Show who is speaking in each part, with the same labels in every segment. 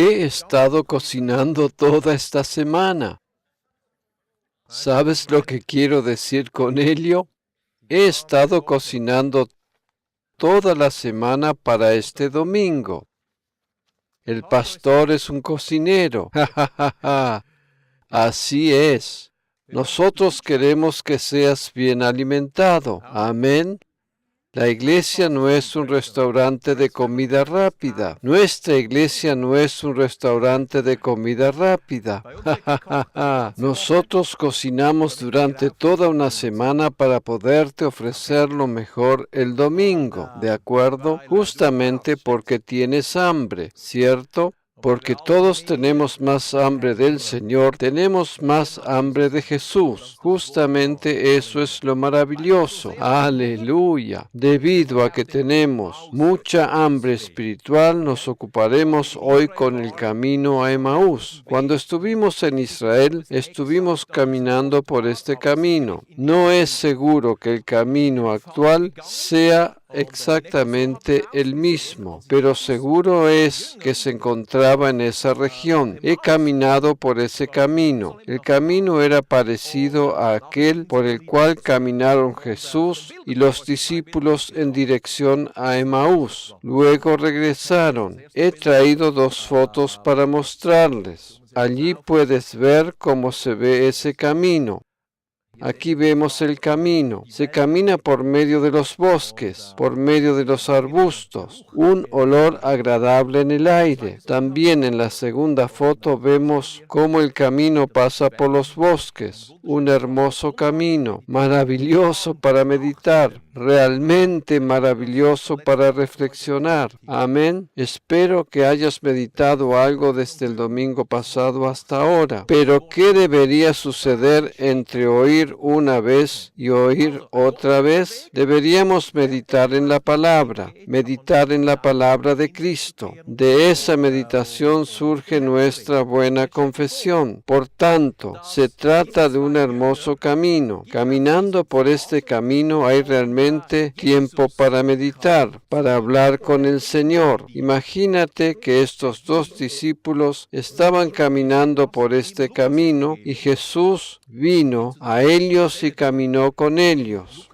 Speaker 1: He estado cocinando toda esta semana. ¿Sabes lo que quiero decir con ello? He estado cocinando toda la semana para este domingo. El pastor es un cocinero. ¡Ja, ja, ja, ja! Así es. Nosotros queremos que seas bien alimentado. Amén. La iglesia no es un restaurante de comida rápida. Nuestra iglesia no es un restaurante de comida rápida. Nosotros cocinamos durante toda una semana para poderte ofrecer lo mejor el domingo, ¿de acuerdo? Justamente porque tienes hambre, ¿cierto? Porque todos tenemos más hambre del Señor, tenemos más hambre de Jesús. Justamente eso es lo maravilloso. Aleluya. Debido a que tenemos mucha hambre espiritual, nos ocuparemos hoy con el camino a Emaús. Cuando estuvimos en Israel, estuvimos caminando por este camino. No es seguro que el camino actual sea exactamente el mismo, pero seguro es que se encontraba en esa región. He caminado por ese camino. El camino era parecido a aquel por el cual caminaron Jesús y los discípulos en dirección a Emaús. Luego regresaron. He traído 2 fotos para mostrarles. Allí puedes ver cómo se ve ese camino. Aquí vemos el camino. Se camina por medio de los bosques, por medio de los arbustos. Un olor agradable en el aire. También en la segunda foto vemos cómo el camino pasa por los bosques. Un hermoso camino, maravilloso para meditar, realmente maravilloso para reflexionar. Amén. Espero que hayas meditado algo desde el domingo pasado hasta ahora. Pero ¿qué debería suceder entre oír una vez y oír otra vez? Deberíamos meditar en la palabra de Cristo. De esa meditación surge nuestra buena confesión. Por tanto, se trata de un hermoso camino. Caminando por este camino hay realmente tiempo para meditar, para hablar con el Señor. Imagínate que estos 2 discípulos estaban caminando por este camino y Jesús vino a ellos y caminó con ellos.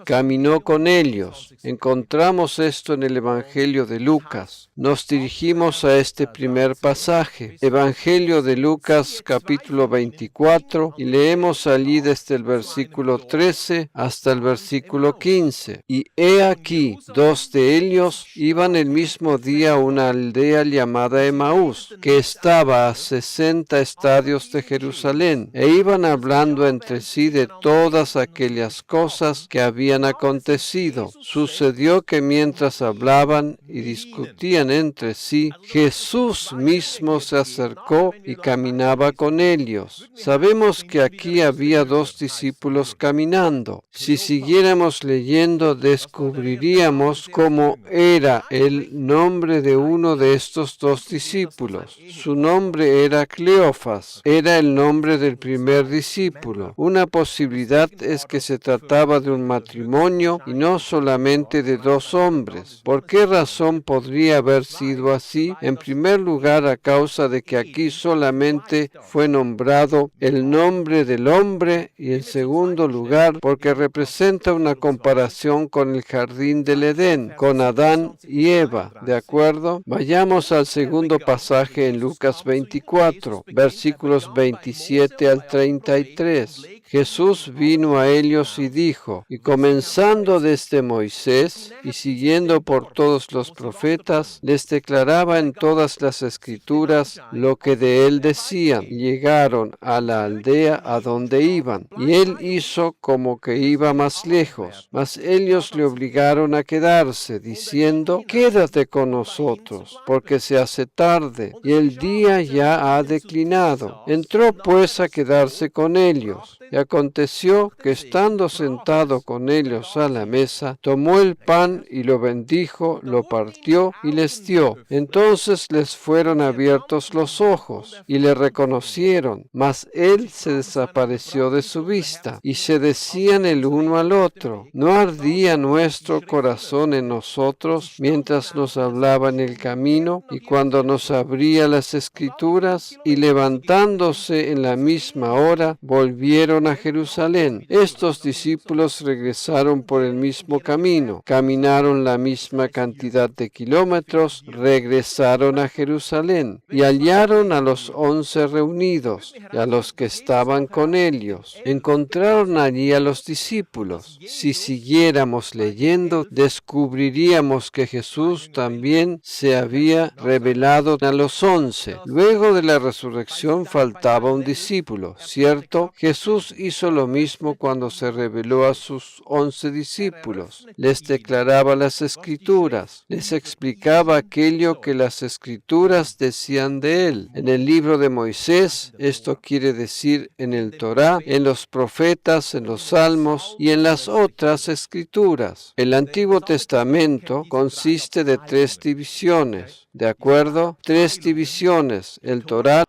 Speaker 1: Encontramos esto en el Evangelio de Lucas. Nos dirigimos a este primer pasaje, Evangelio de Lucas capítulo 24, y leemos allí desde el versículo 13 hasta el versículo 15. Y he aquí, 2 de ellos iban el mismo día a una aldea llamada Emaús, que estaba a 60 estadios de Jerusalén, e iban hablando entre sí de todas aquellas cosas que habían acontecido. Sucedió que mientras hablaban y discutían entre sí, Jesús mismo se acercó y caminaba con ellos. Sabemos que aquí había 2 discípulos caminando. Si siguiéramos leyendo, descubriríamos cómo era el nombre de uno de estos 2 discípulos. Su nombre era Cleofas. Era el nombre del primer discípulo. Una posibilidad es que se trataba de un matrimonio y no solamente de 2 hombres. ¿Por qué razón podría haber sido así? En primer lugar, a causa de que aquí solamente fue nombrado el nombre del hombre, y en segundo lugar, porque representa una comparación con el jardín del Edén, con Adán y Eva. ¿De acuerdo? Vayamos al segundo pasaje en Lucas 24, versículos 27 al 33. Jesús vino a ellos y dijo, y comenzando desde Moisés y siguiendo por todos los profetas, les declaraba en todas las escrituras lo que de él decían. Llegaron a la aldea a donde iban, y él hizo como que iba más lejos, mas ellos le obligaron a quedarse, diciendo, quédate con nosotros, porque se hace tarde, y el día ya ha declinado. Entró pues a quedarse con ellos. Y aconteció que estando sentado con ellos a la mesa, tomó el pan y lo bendijo, lo partió y les dio. Entonces les fueron abiertos los ojos y le reconocieron, mas él se desapareció de su vista. Y se decían el uno al otro: ¿no ardía nuestro corazón en nosotros mientras nos hablaba en el camino y cuando nos abría las Escrituras? Y levantándose en la misma hora, volvieron a Jerusalén. Estos discípulos regresaron por el mismo camino, caminaron la misma cantidad de kilómetros, regresaron a Jerusalén y hallaron a los 11 reunidos y a los que estaban con ellos. Encontraron allí a los discípulos. Si siguiéramos leyendo, descubriríamos que Jesús también se había revelado a los 11. Luego de la resurrección faltaba un discípulo, ¿cierto? Jesús hizo lo mismo cuando se reveló a sus 11 discípulos. Les declaraba las Escrituras, les explicaba aquello que las Escrituras decían de él. En el libro de Moisés, esto quiere decir en el Torá, en los profetas, en los salmos y en las otras Escrituras. El Antiguo Testamento consiste de 3 divisiones, ¿de acuerdo? 3 divisiones: el Torá,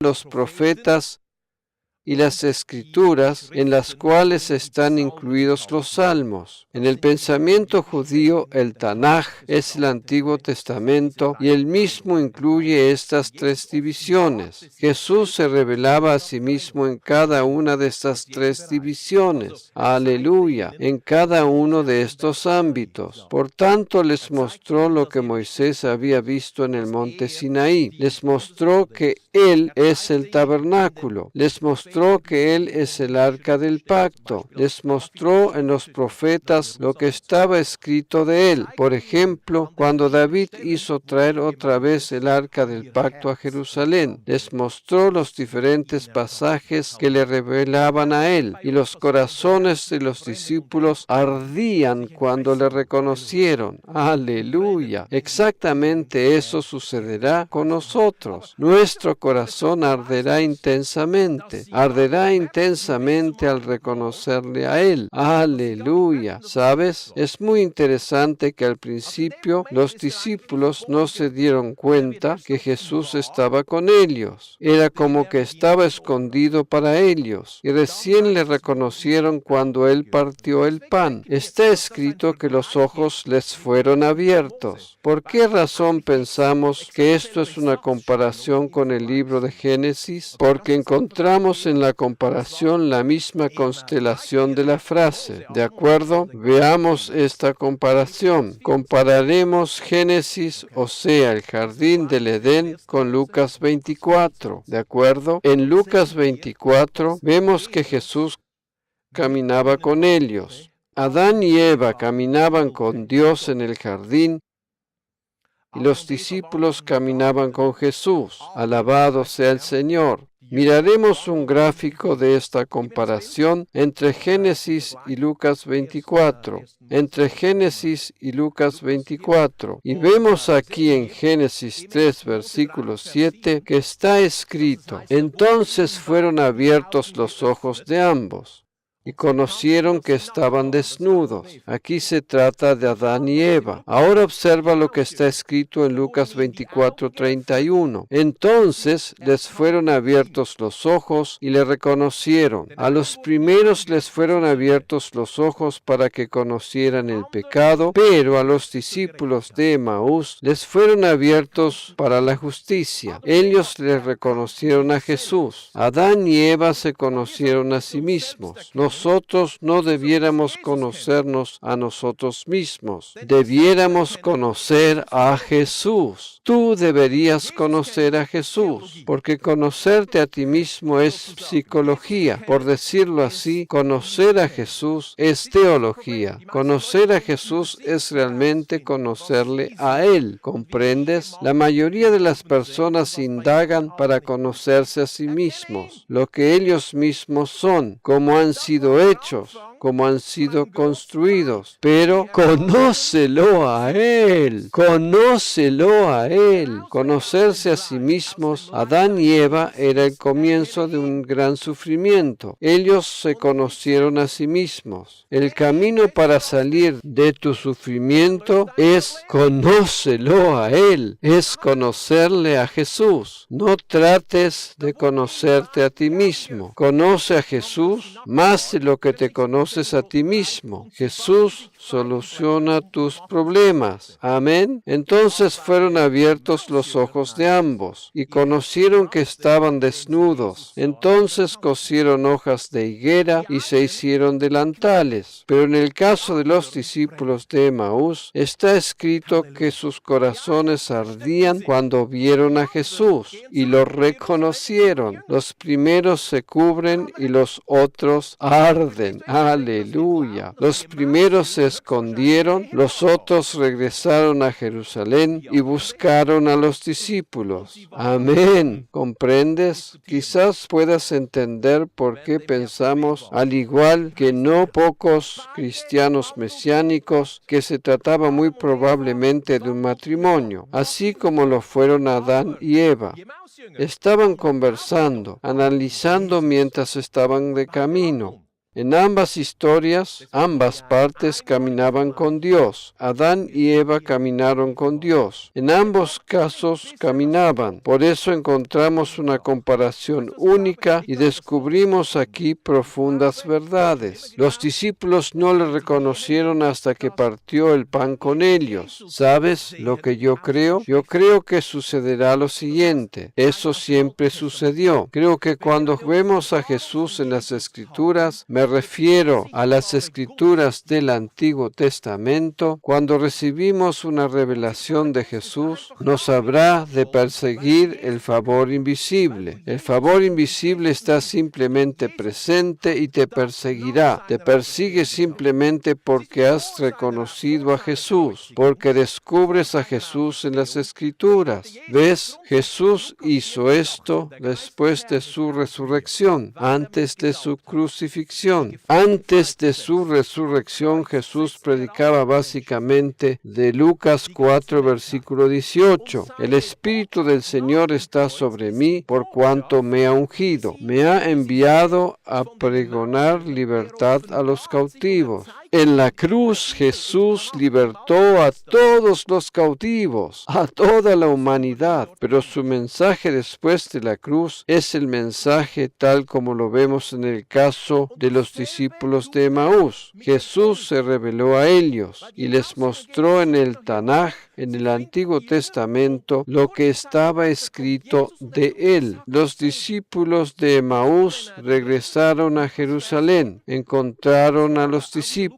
Speaker 1: los profetas y las Escrituras, en las cuales están incluidos los salmos. En el pensamiento judío, el Tanaj es el Antiguo Testamento y él mismo incluye estas 3 divisiones. Jesús se revelaba a sí mismo en cada una de estas 3 divisiones. Aleluya, en cada uno de estos ámbitos. Por tanto, les mostró lo que Moisés había visto en el monte Sinaí. Les mostró que Él es el tabernáculo. Les mostró que Él es el arca del pacto. Les mostró en los profetas lo que estaba escrito de Él. Por ejemplo, cuando David hizo traer otra vez el arca del pacto a Jerusalén, les mostró los diferentes pasajes que le revelaban a Él, y los corazones de los discípulos ardían cuando le reconocieron. Aleluya. Exactamente eso sucederá con nosotros. Nuestro corazón arderá intensamente al reconocerle a Él. Aleluya. ¿Sabes? Es muy interesante que al principio los discípulos no se dieron cuenta que Jesús estaba con ellos. Era como que estaba escondido para ellos, y recién le reconocieron cuando Él partió el pan. Está escrito que los ojos les fueron abiertos. ¿Por qué razón pensamos que esto es una comparación con el libro de Génesis? Porque encontramos en la comparación la misma constelación de la frase. ¿De acuerdo? Veamos esta comparación. Compararemos Génesis, o sea, el jardín del Edén, con Lucas 24. ¿De acuerdo? En Lucas 24 vemos que Jesús caminaba con ellos. Adán y Eva caminaban con Dios en el jardín y los discípulos caminaban con Jesús. Alabado sea el Señor. Miraremos un gráfico de esta comparación entre Génesis y Lucas 24. Entre Génesis y Lucas 24. Y vemos aquí en Génesis 3, versículo 7, que está escrito: entonces fueron abiertos los ojos de ambos, y conocieron que estaban desnudos. Aquí se trata de Adán y Eva. Ahora observa lo que está escrito en Lucas 24:31. Entonces les fueron abiertos los ojos y le reconocieron. A los primeros les fueron abiertos los ojos para que conocieran el pecado, pero a los discípulos de Emaús les fueron abiertos para la justicia. Ellos les reconocieron a Jesús. Adán y Eva se conocieron a sí mismos. Nosotros no debiéramos conocernos a nosotros mismos. Debiéramos conocer a Jesús. Tú deberías conocer a Jesús, porque conocerte a ti mismo es psicología. Por decirlo así, conocer a Jesús es teología. Conocer a Jesús es realmente conocerle a Él. ¿Comprendes? La mayoría de las personas indagan para conocerse a sí mismos, lo que ellos mismos son, cómo han sido hechos, cómo han sido construidos, pero conócelo a Él, conócelo a Él. Conocerse a sí mismos, Adán y Eva, era el comienzo de un gran sufrimiento. Ellos se conocieron a sí mismos. El camino para salir de tu sufrimiento es conócelo a Él, es conocerle a Jesús. No trates de conocerte a ti mismo. Conoce a Jesús más de lo que te conoces a ti mismo. Jesús soluciona tus problemas. Amén. Entonces fueron abiertos los ojos de ambos y conocieron que estaban desnudos. Entonces cosieron hojas de higuera y se hicieron delantales. Pero en el caso de los discípulos de Emaús, está escrito que sus corazones ardían cuando vieron a Jesús y lo reconocieron. Los primeros se cubren y los otros arden. Aleluya. Los primeros se escondieron, los otros regresaron a Jerusalén y buscaron a los discípulos. Amén. ¿Comprendes? Quizás puedas entender por qué pensamos, al igual que no pocos cristianos mesiánicos, que se trataba muy probablemente de un matrimonio, así como lo fueron Adán y Eva. Estaban conversando, analizando mientras estaban de camino. En ambas historias, ambas partes caminaban con Dios. Adán y Eva caminaron con Dios. En ambos casos caminaban. Por eso encontramos una comparación única y descubrimos aquí profundas verdades. Los discípulos no le reconocieron hasta que partió el pan con ellos. ¿Sabes lo que yo creo? Yo creo que sucederá lo siguiente. Eso siempre sucedió. Creo que cuando vemos a Jesús en las Escrituras, me refiero a las Escrituras del Antiguo Testamento. Cuando recibimos una revelación de Jesús, nos habrá de perseguir el favor invisible. El favor invisible está simplemente presente y te perseguirá. Te persigue simplemente porque has reconocido a Jesús, porque descubres a Jesús en las Escrituras. ¿Ves? Jesús hizo esto después de su resurrección, antes de su crucifixión. Antes de su resurrección, Jesús predicaba básicamente de Lucas 4, versículo 18. El Espíritu del Señor está sobre mí, por cuanto me ha ungido. Me ha enviado a pregonar libertad a los cautivos. En la cruz Jesús libertó a todos los cautivos, a toda la humanidad, pero su mensaje después de la cruz es el mensaje tal como lo vemos en el caso de los discípulos de Emaús. Jesús se reveló a ellos y les mostró en el Tanaj, en el Antiguo Testamento, lo que estaba escrito de él. Los discípulos de Emaús regresaron a Jerusalén, encontraron a los discípulos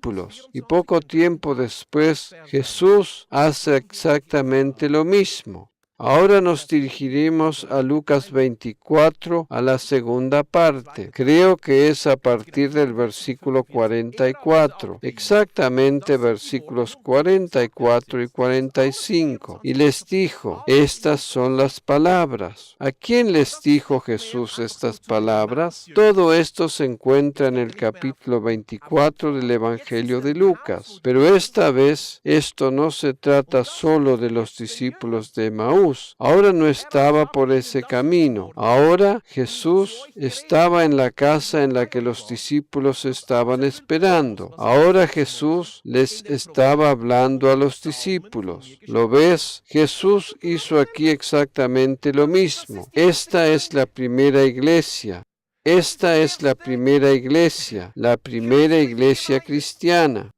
Speaker 1: y poco tiempo después Jesús hace exactamente lo mismo. Ahora nos dirigiremos a Lucas 24, a la segunda parte. Creo que es a partir del versículo 44, exactamente versículos 44 y 45. Y les dijo, estas son las palabras. ¿A quién les dijo Jesús estas palabras? Todo esto se encuentra en el capítulo 24 del Evangelio de Lucas. Pero esta vez, esto no se trata solo de los discípulos de Emaús. Ahora no estaba por ese camino. Ahora Jesús estaba en la casa en la que los discípulos estaban esperando. Ahora Jesús les estaba hablando a los discípulos. ¿Lo ves? Jesús hizo aquí exactamente lo mismo. Esta es la primera iglesia. Esta es la primera iglesia cristiana.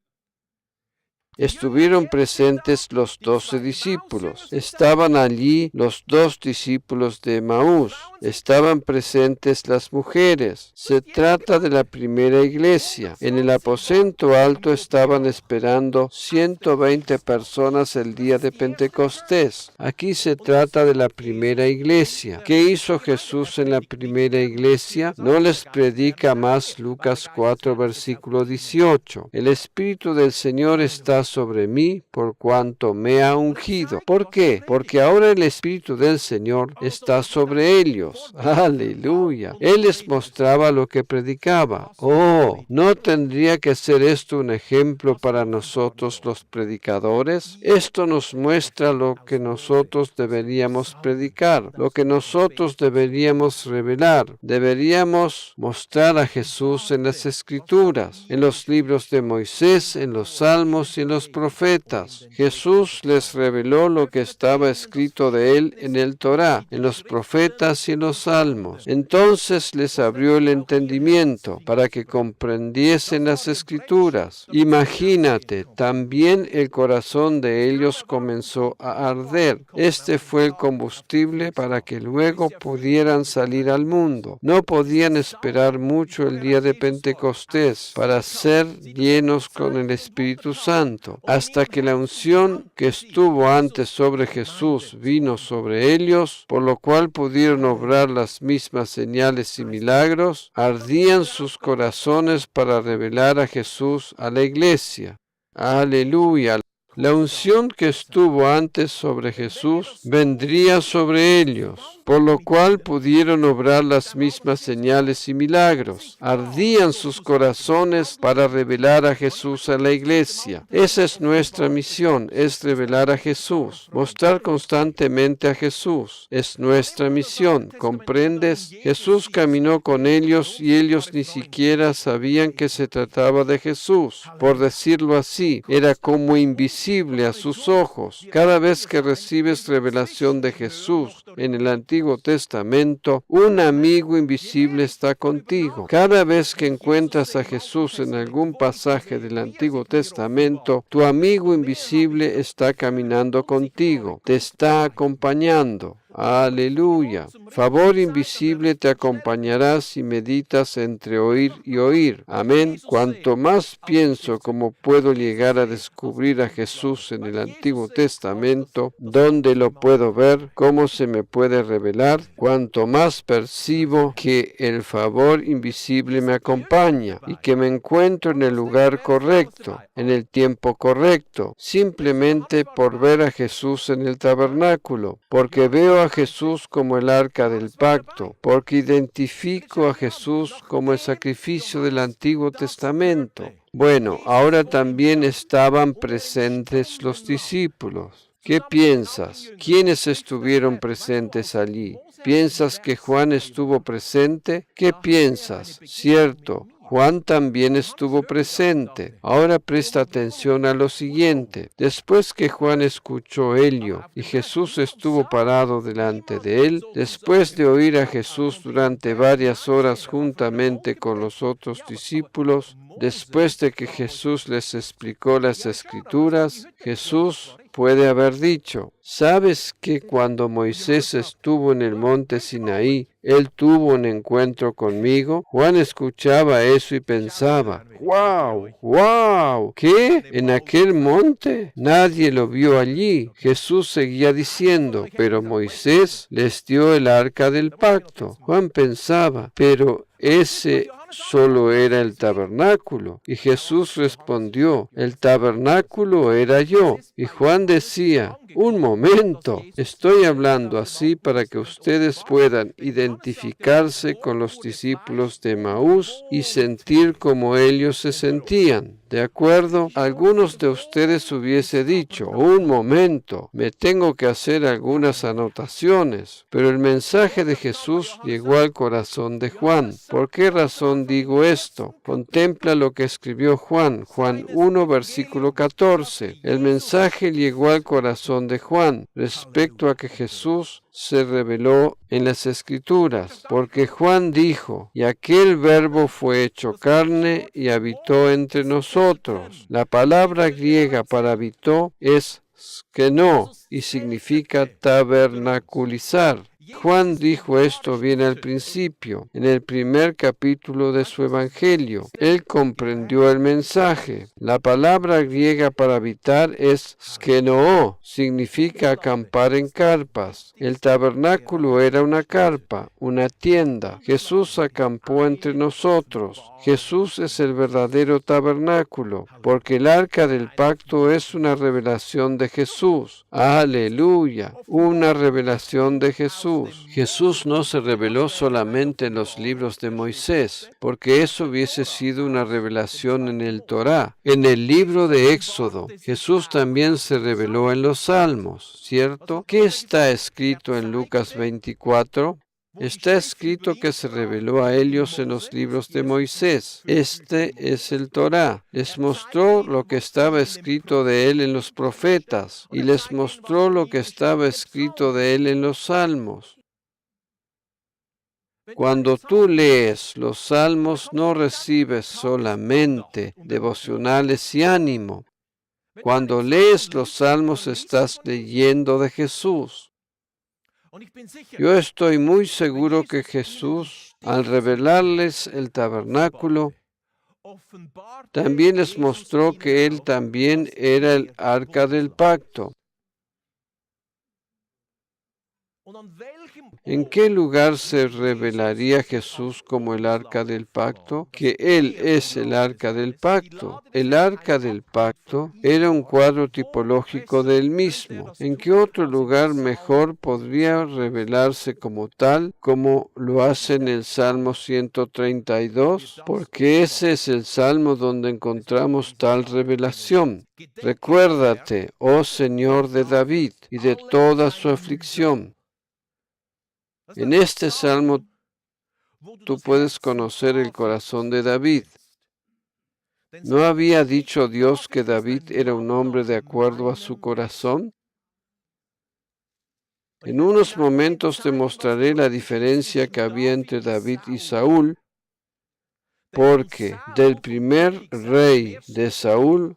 Speaker 1: Estuvieron presentes los 12 discípulos. Estaban allí los 2 discípulos de Emaús. Estaban presentes las mujeres. Se trata de la primera iglesia. En el aposento alto estaban esperando 120 personas el día de Pentecostés. Aquí se trata de la primera iglesia. ¿Qué hizo Jesús en la primera iglesia? No les predica más Lucas 4, versículo 18. El Espíritu del Señor está sobre mí por cuanto me ha ungido. ¿Por qué? Porque ahora el Espíritu del Señor está sobre ellos. Aleluya. Él les mostraba lo que predicaba. Oh, ¿no tendría que ser esto un ejemplo para nosotros los predicadores? Esto nos muestra lo que nosotros deberíamos predicar, lo que nosotros deberíamos revelar. Deberíamos mostrar a Jesús en las Escrituras, en los libros de Moisés, en los Salmos y en los profetas. Jesús les reveló lo que estaba escrito de él en el Torá, en los profetas y en los Salmos. Entonces les abrió el entendimiento para que comprendiesen las Escrituras. Imagínate, también el corazón de ellos comenzó a arder. Este fue el combustible para que luego pudieran salir al mundo. No podían esperar mucho el día de Pentecostés para ser llenos con el Espíritu Santo, hasta que la unción que estuvo antes sobre Jesús vino sobre ellos, por lo cual pudieron obrar las mismas señales y milagros. Ardían sus corazones para revelar a Jesús a la iglesia. Aleluya. La unción que estuvo antes sobre Jesús vendría sobre ellos, por lo cual pudieron obrar las mismas señales y milagros. Ardían sus corazones para revelar a Jesús a la iglesia. Esa es nuestra misión, es revelar a Jesús, mostrar constantemente a Jesús. Es nuestra misión, ¿comprendes? Jesús caminó con ellos y ellos ni siquiera sabían que se trataba de Jesús. Por decirlo así, era como invisible a sus ojos. Cada vez que recibes revelación de Jesús en el Antiguo Testamento, un amigo invisible está contigo. Cada vez que encuentras a Jesús en algún pasaje del Antiguo Testamento, tu amigo invisible está caminando contigo, te está acompañando. Aleluya. Favor invisible te acompañará si meditas entre oír y oír. Amén. Cuanto más pienso cómo puedo llegar a descubrir a Jesús en el Antiguo Testamento, dónde lo puedo ver, cómo se me puede revelar, cuanto más percibo que el favor invisible me acompaña y que me encuentro en el lugar correcto, en el tiempo correcto, simplemente por ver a Jesús en el tabernáculo, porque veo a Jesús como el arca del pacto, porque identifico a Jesús como el sacrificio del Antiguo Testamento. Bueno, ahora también estaban presentes los discípulos. ¿Qué piensas? ¿Quiénes estuvieron presentes allí? ¿Piensas que Juan estuvo presente? ¿Qué piensas? Cierto. Juan también estuvo presente. Ahora presta atención a lo siguiente. Después que Juan escuchó ello y Jesús estuvo parado delante de él, después de oír a Jesús durante varias horas juntamente con los otros discípulos, después de que Jesús les explicó las Escrituras, Jesús puede haber dicho: ¿sabes que cuando Moisés estuvo en el monte Sinaí, él tuvo un encuentro conmigo? Juan escuchaba eso y pensaba: ¡wow! ¡Wow! ¿Qué? ¿En aquel monte? Nadie lo vio allí. Jesús seguía diciendo: pero Moisés les dio el arca del pacto. Juan pensaba: pero ese solo era el tabernáculo. Y Jesús respondió: el tabernáculo era yo. Y Juan decía: un momento, estoy hablando así para que ustedes puedan identificarse con los discípulos de Emaús y sentir como ellos se sentían. ¿De acuerdo? Algunos de ustedes hubiese dicho: un momento, me tengo que hacer algunas anotaciones. Pero el mensaje de Jesús llegó al corazón de Juan. ¿Por qué razón digo esto? Contempla lo que escribió Juan, Juan 1, versículo 14. El mensaje llegó al corazón de Juan respecto a que Jesús se reveló en las Escrituras, porque Juan dijo: y aquel verbo fue hecho carne y habitó entre nosotros. La palabra griega para habitó es skeno y significa tabernaculizar. Juan dijo esto bien al principio, en el primer capítulo de su Evangelio. Él comprendió el mensaje. La palabra griega para habitar es skenoo, significa acampar en carpas. El tabernáculo era una carpa, una tienda. Jesús acampó entre nosotros. Jesús es el verdadero tabernáculo, porque el arca del pacto es una revelación de Jesús. Aleluya, una revelación de Jesús. Jesús no se reveló solamente en los libros de Moisés, porque eso hubiese sido una revelación en el Torá. En el libro de Éxodo, Jesús también se reveló en los Salmos, ¿cierto? ¿Qué está escrito en Lucas 24? Está escrito que se reveló a ellos en los libros de Moisés. Este es el Torá. Les mostró lo que estaba escrito de él en los profetas y les mostró lo que estaba escrito de él en los salmos. Cuando tú lees los salmos, no recibes solamente devocionales y ánimo. Cuando lees los salmos, estás leyendo de Jesús. Yo estoy muy seguro que Jesús, al revelarles el tabernáculo, también les mostró que Él también era el arca del pacto. ¿En qué lugar se revelaría Jesús como el arca del pacto? Que Él es el arca del pacto. El arca del pacto era un cuadro tipológico del mismo. ¿En qué otro lugar mejor podría revelarse como tal, como lo hace en el Salmo 132? Porque ese es el salmo donde encontramos tal revelación. Recuérdate, oh Señor de David, y de toda su aflicción. En este salmo tú puedes conocer el corazón de David. ¿No había dicho Dios que David era un hombre de acuerdo a su corazón? En unos momentos te mostraré la diferencia que había entre David y Saúl, porque del primer rey de Saúl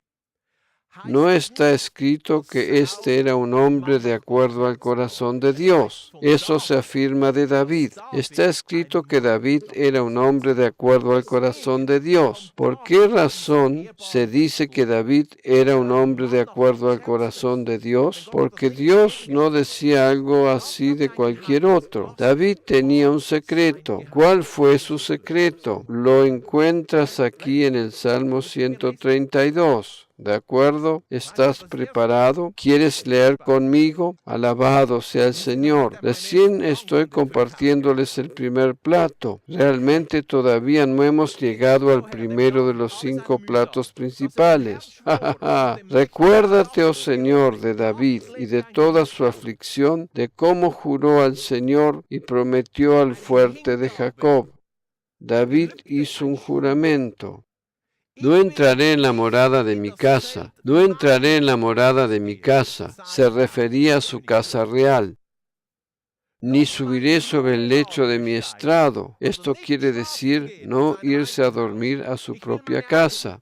Speaker 1: no está escrito que éste era un hombre de acuerdo al corazón de Dios. Eso se afirma de David. Está escrito que David era un hombre de acuerdo al corazón de Dios. ¿Por qué razón se dice que David era un hombre de acuerdo al corazón de Dios? Porque Dios no decía algo así de cualquier otro. David tenía un secreto. ¿Cuál fue su secreto? Lo encuentras aquí en el Salmo 132. ¿De acuerdo? ¿Estás preparado? ¿Quieres leer conmigo? Alabado sea el Señor. Recién estoy compartiéndoles el primer plato. Realmente todavía no hemos llegado al primero de los 5 platos principales. Recuérdate, oh Señor, de David y de toda su aflicción, de cómo juró al Señor y prometió al fuerte de Jacob. David hizo un juramento. No entraré en la morada de mi casa, no entraré en la morada de mi casa, se refería a su casa real. Ni subiré sobre el lecho de mi estrado. Esto quiere decir no irse a dormir a su propia casa.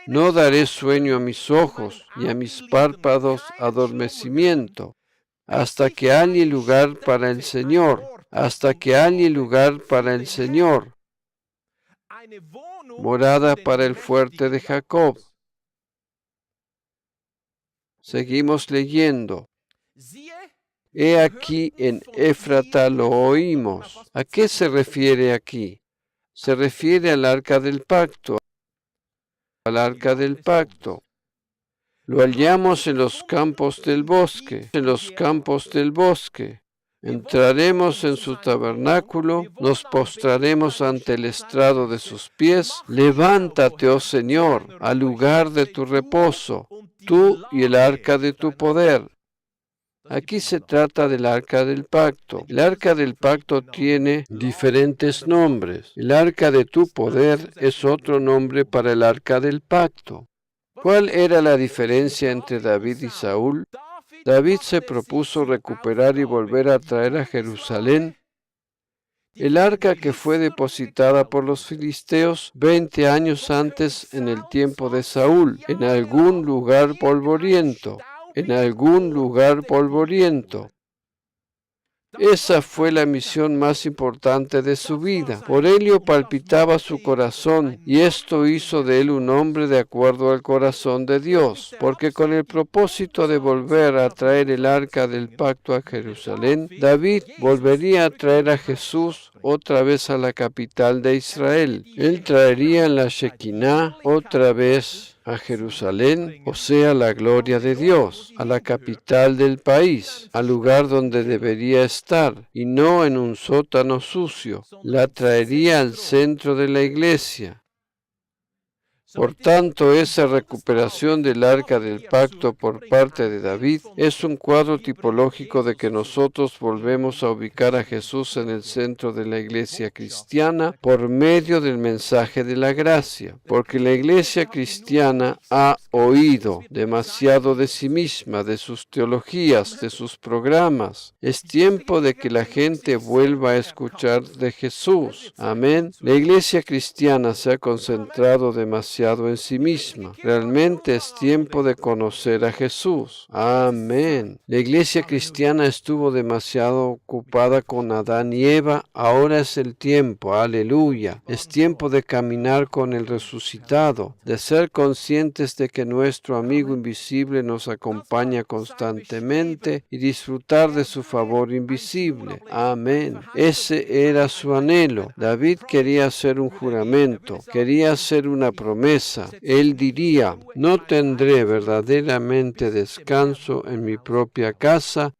Speaker 1: No daré sueño a mis ojos y a mis párpados adormecimiento, hasta que haya lugar para el Señor, hasta que haya lugar para el Señor. Morada para el fuerte de Jacob. Seguimos leyendo. He aquí en Éfrata lo oímos. ¿A qué se refiere aquí? Se refiere al arca del pacto. Al arca del pacto. Lo hallamos en los campos del bosque. En los campos del bosque. Entraremos en su tabernáculo, nos postraremos ante el estrado de sus pies. Levántate, oh Señor, al lugar de tu reposo, tú y el arca de tu poder. Aquí se trata del arca del pacto. El arca del pacto tiene diferentes nombres. El arca de tu poder es otro nombre para el arca del pacto. ¿Cuál era la diferencia entre David y Saúl? David se propuso recuperar y volver a traer a Jerusalén el arca que fue depositada por los filisteos 20 años antes en el tiempo de Saúl, en algún lugar polvoriento, en algún lugar polvoriento. Esa fue la misión más importante de su vida. Por ello palpitaba su corazón, y esto hizo de él un hombre de acuerdo al corazón de Dios, porque con el propósito de volver a traer el arca del pacto a Jerusalén, David volvería a traer a Jesús otra vez a la capital de Israel. Él traería la Shekinah otra vez a Jerusalén, o sea, la gloria de Dios, a la capital del país, al lugar donde debería estar, y no en un sótano sucio. La traería al centro de la iglesia. Por tanto, esa recuperación del arca del pacto por parte de David es un cuadro tipológico de que nosotros volvemos a ubicar a Jesús en el centro de la iglesia cristiana por medio del mensaje de la gracia, porque la iglesia cristiana ha oído demasiado de sí misma, de sus teologías, de sus programas. Es tiempo de que la gente vuelva a escuchar de Jesús. Amén. La iglesia cristiana se ha concentrado demasiado en sí misma. Realmente es tiempo de conocer a Jesús. Amén. La iglesia cristiana estuvo demasiado ocupada con Adán y Eva. Ahora es el tiempo. Aleluya. Es tiempo de caminar con el resucitado, de ser conscientes de que nuestro amigo invisible nos acompaña constantemente y disfrutar de su favor invisible. Amén. Ese era su anhelo. David quería hacer un juramento, quería hacer una promesa. Él diría: no tendré verdaderamente descanso en mi propia casa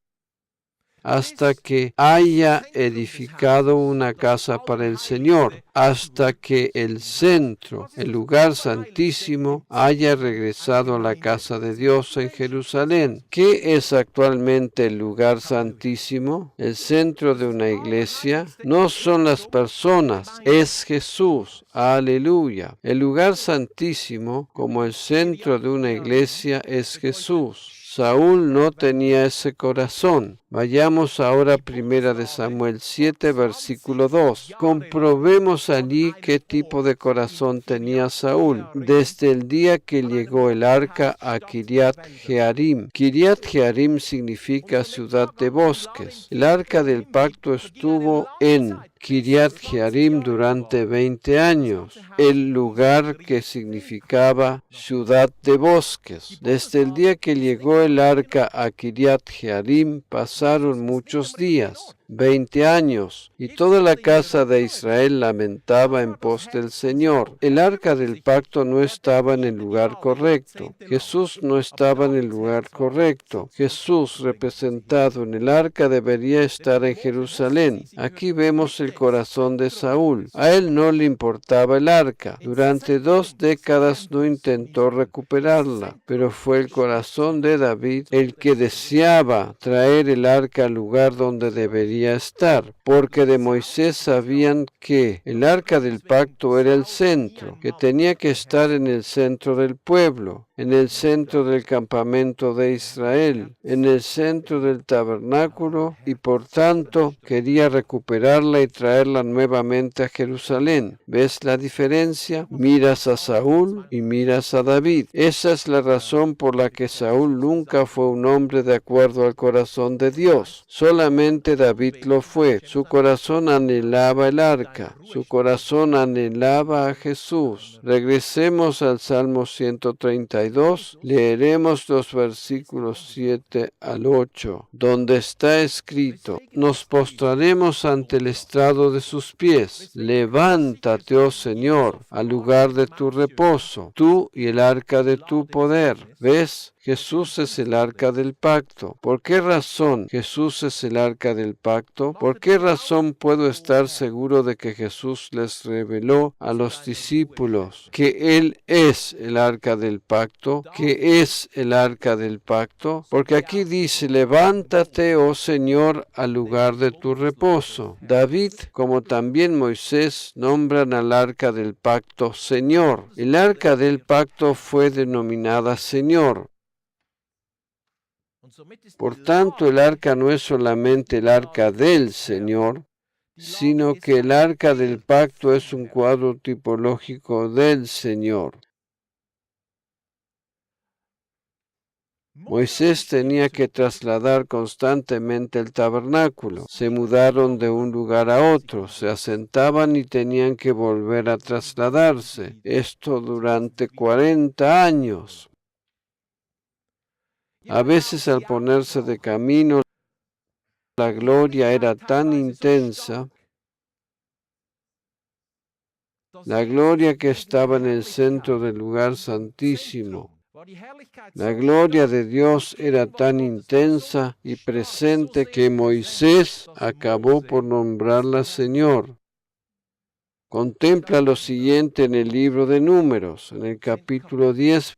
Speaker 1: hasta que haya edificado una casa para el Señor, hasta que el centro, el lugar santísimo, haya regresado a la casa de Dios en Jerusalén. ¿Qué es actualmente el lugar santísimo? El centro de una iglesia no son las personas, es Jesús. Aleluya. El lugar santísimo, como el centro de una iglesia, es Jesús. Saúl no tenía ese corazón. Vayamos ahora a 1 Samuel 7, versículo 2. Comprobemos allí qué tipo de corazón tenía Saúl. Desde el día que llegó el arca a Kiriat Jearim. Kiriat Jearim significa ciudad de bosques. El arca del pacto estuvo en Kiriat Jearim durante 20 años, el lugar que significaba ciudad de bosques. Desde el día que llegó el arca a Kiriat Jearim pasaron muchos días. 20 años, y toda la casa de Israel lamentaba en pos del Señor. El arca del pacto no estaba en el lugar correcto. Jesús no estaba en el lugar correcto. Jesús, representado en el arca, debería estar en Jerusalén. Aquí vemos el corazón de Saúl. A él no le importaba el arca. Durante 2 décadas no intentó recuperarla, pero fue el corazón de David el que deseaba traer el arca al lugar donde debería estar, porque de Moisés sabían que el arca del pacto era el centro, que tenía que estar en el centro del pueblo, en el centro del campamento de Israel, en el centro del tabernáculo, y por tanto quería recuperarla y traerla nuevamente a Jerusalén. ¿Ves la diferencia? Miras a Saúl y miras a David. Esa es la razón por la que Saúl nunca fue un hombre de acuerdo al corazón de Dios. Solamente David lo fue. Su corazón anhelaba el arca. Su corazón anhelaba a Jesús. Regresemos al Salmo 132. Leeremos los versículos 7 al 8, donde está escrito: nos postraremos ante el estrado de sus pies. Levántate, oh Señor, al lugar de tu reposo, tú y el arca de tu poder. ¿Ves? Jesús es el arca del pacto. ¿Por qué razón Jesús es el arca del pacto? ¿Por qué razón puedo estar seguro de que Jesús les reveló a los discípulos que Él es el arca del pacto? ¿Qué es el arca del pacto? Porque aquí dice: levántate, oh Señor, al lugar de tu reposo. David, como también Moisés, nombran al arca del pacto Señor. El arca del pacto fue denominada Señor. Por tanto, el arca no es solamente el arca del Señor, sino que el arca del pacto es un cuadro tipológico del Señor. Moisés tenía que trasladar constantemente el tabernáculo. Se mudaron de un lugar a otro, se asentaban y tenían que volver a trasladarse. Esto durante 40 años. A veces al ponerse de camino, la gloria era tan intensa, la gloria que estaba en el centro del lugar santísimo. La gloria de Dios era tan intensa y presente que Moisés acabó por nombrarla Señor. Contempla lo siguiente en el libro de Números, en el capítulo 10,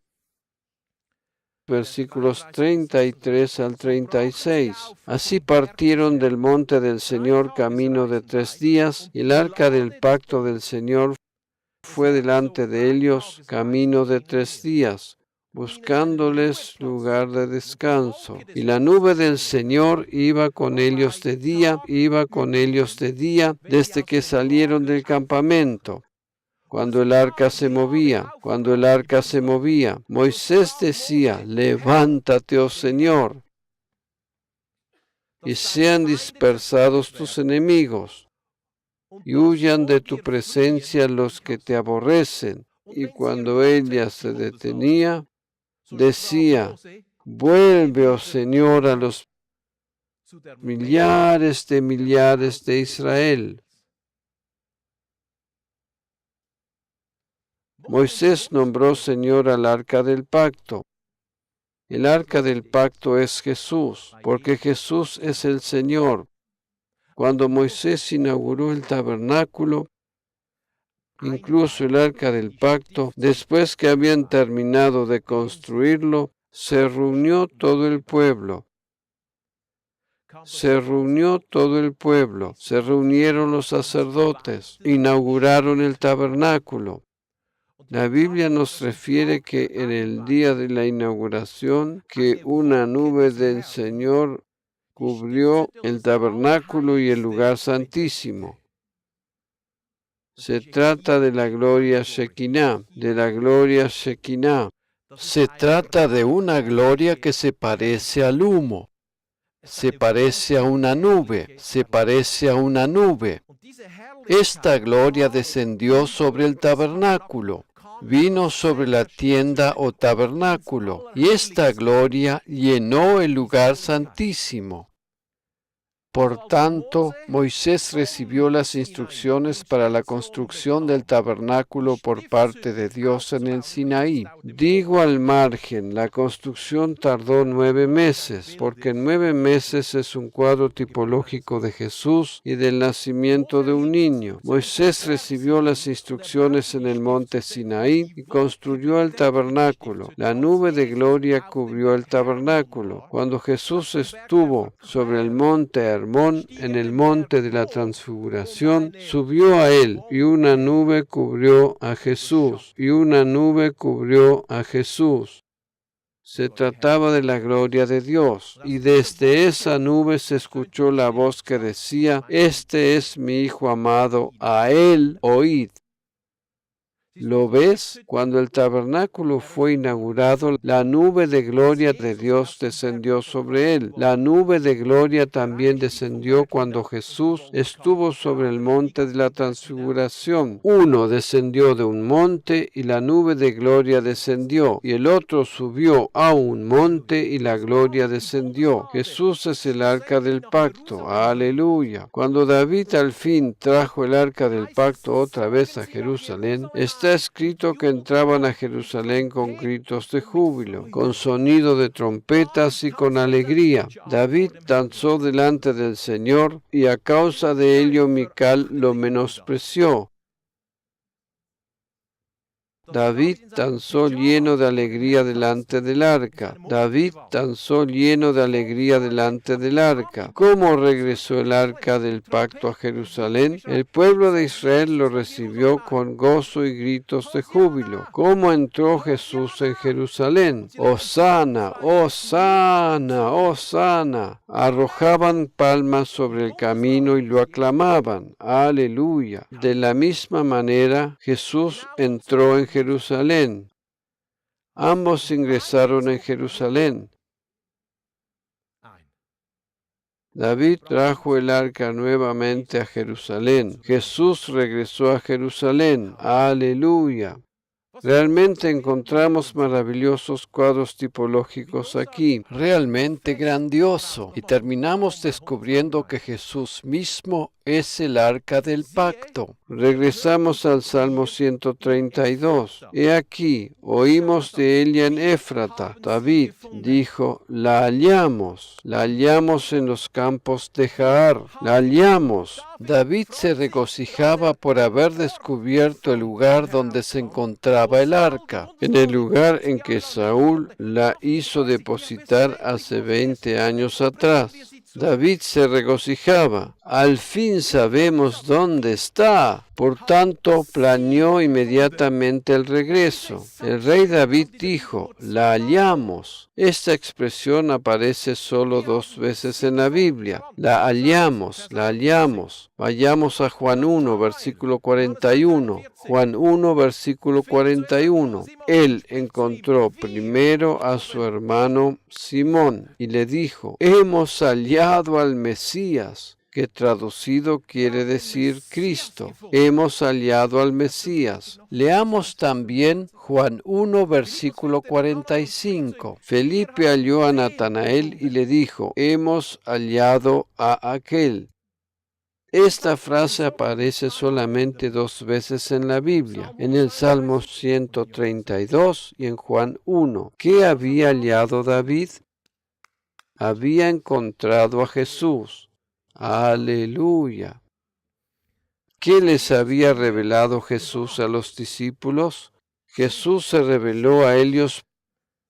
Speaker 1: versículos 33 al 36. Así partieron del monte del Señor camino de 3 días, y el arca del pacto del Señor fue delante de ellos camino de 3 días, buscándoles lugar de descanso. Y la nube del Señor iba con ellos de día, desde que salieron del campamento. Cuando el arca se movía, Moisés decía: levántate, oh Señor, y sean dispersados tus enemigos, y huyan de tu presencia los que te aborrecen. Y cuando ella se detenía, decía: vuelve, oh Señor, a los millares de Israel. Moisés nombró Señor al arca del pacto. El arca del pacto es Jesús, porque Jesús es el Señor. Cuando Moisés inauguró el tabernáculo, incluso el arca del pacto, después que habían terminado de construirlo, se reunió todo el pueblo. Se reunieron los sacerdotes, inauguraron el tabernáculo. La Biblia nos refiere que en el día de la inauguración, que una nube del Señor cubrió el tabernáculo y el lugar santísimo. Se trata de la gloria Shekinah, Se trata de una gloria que se parece al humo, se parece a una nube. Esta gloria descendió sobre el tabernáculo, vino sobre la tienda o tabernáculo, y esta gloria llenó el lugar santísimo. Por tanto, Moisés recibió las instrucciones para la construcción del tabernáculo por parte de Dios en el Sinaí. Digo al margen, la construcción tardó 9 meses, porque 9 meses es un cuadro tipológico de Jesús y del nacimiento de un niño. Moisés recibió las instrucciones en el monte Sinaí y construyó el tabernáculo. La nube de gloria cubrió el tabernáculo. Cuando Jesús estuvo sobre el monte Hermón, en el monte de la transfiguración, subió a él, y una nube cubrió a Jesús, Se trataba de la gloria de Dios, y desde esa nube se escuchó la voz que decía: este es mi Hijo amado, a él oíd. ¿Lo ves? Cuando el tabernáculo fue inaugurado, la nube de gloria de Dios descendió sobre él. La nube de gloria también descendió cuando Jesús estuvo sobre el monte de la transfiguración. Uno descendió de un monte y la nube de gloria descendió, y el otro subió a un monte y la gloria descendió. Jesús es el arca del pacto. Aleluya. Cuando David al fin trajo el arca del pacto otra vez a Jerusalén, está escrito que entraban a Jerusalén con gritos de júbilo, con sonido de trompetas y con alegría. David danzó delante del Señor, y a causa de ello Mical lo menospreció. David danzó lleno de alegría delante del arca. ¿Cómo regresó el arca del pacto a Jerusalén? El pueblo de Israel lo recibió con gozo y gritos de júbilo. ¿Cómo entró Jesús en Jerusalén? ¡Hosana, hosana, hosana! Arrojaban palmas sobre el camino y lo aclamaban. ¡Aleluya! De la misma manera, Jesús entró en Jerusalén. Ambos ingresaron en Jerusalén. David trajo el arca nuevamente a Jerusalén. Jesús regresó a Jerusalén. ¡Aleluya! Realmente encontramos maravillosos cuadros tipológicos aquí, realmente grandioso. Y terminamos descubriendo que Jesús mismo es el arca del pacto. Regresamos al Salmo 132. He aquí, oímos de ella en Éfrata. David dijo, la hallamos en los campos de Jaar, la hallamos. David se regocijaba por haber descubierto el lugar donde se encontraba el arca, en el lugar en que Saúl la hizo depositar hace 20 años atrás. David se regocijaba. Al fin sabemos dónde está. Por tanto, planeó inmediatamente el regreso. El rey David dijo, la hallamos. Esta expresión aparece solo 2 veces en la Biblia. La hallamos, la hallamos. Vayamos a Juan 1, versículo 41. Juan 1, versículo 41. Él encontró primero a su hermano Simón y le dijo, hemos hallado al Mesías, que traducido quiere decir Cristo. Hemos hallado al Mesías. Leamos también Juan 1, versículo 45. Felipe halló a Natanael y le dijo, hemos hallado a aquel. Esta frase aparece solamente 2 veces en la Biblia, en el Salmo 132 y en Juan 1. ¿Qué había hallado David? Había encontrado a Jesús. Aleluya. ¿Qué les había revelado Jesús a los discípulos? Jesús se reveló a ellos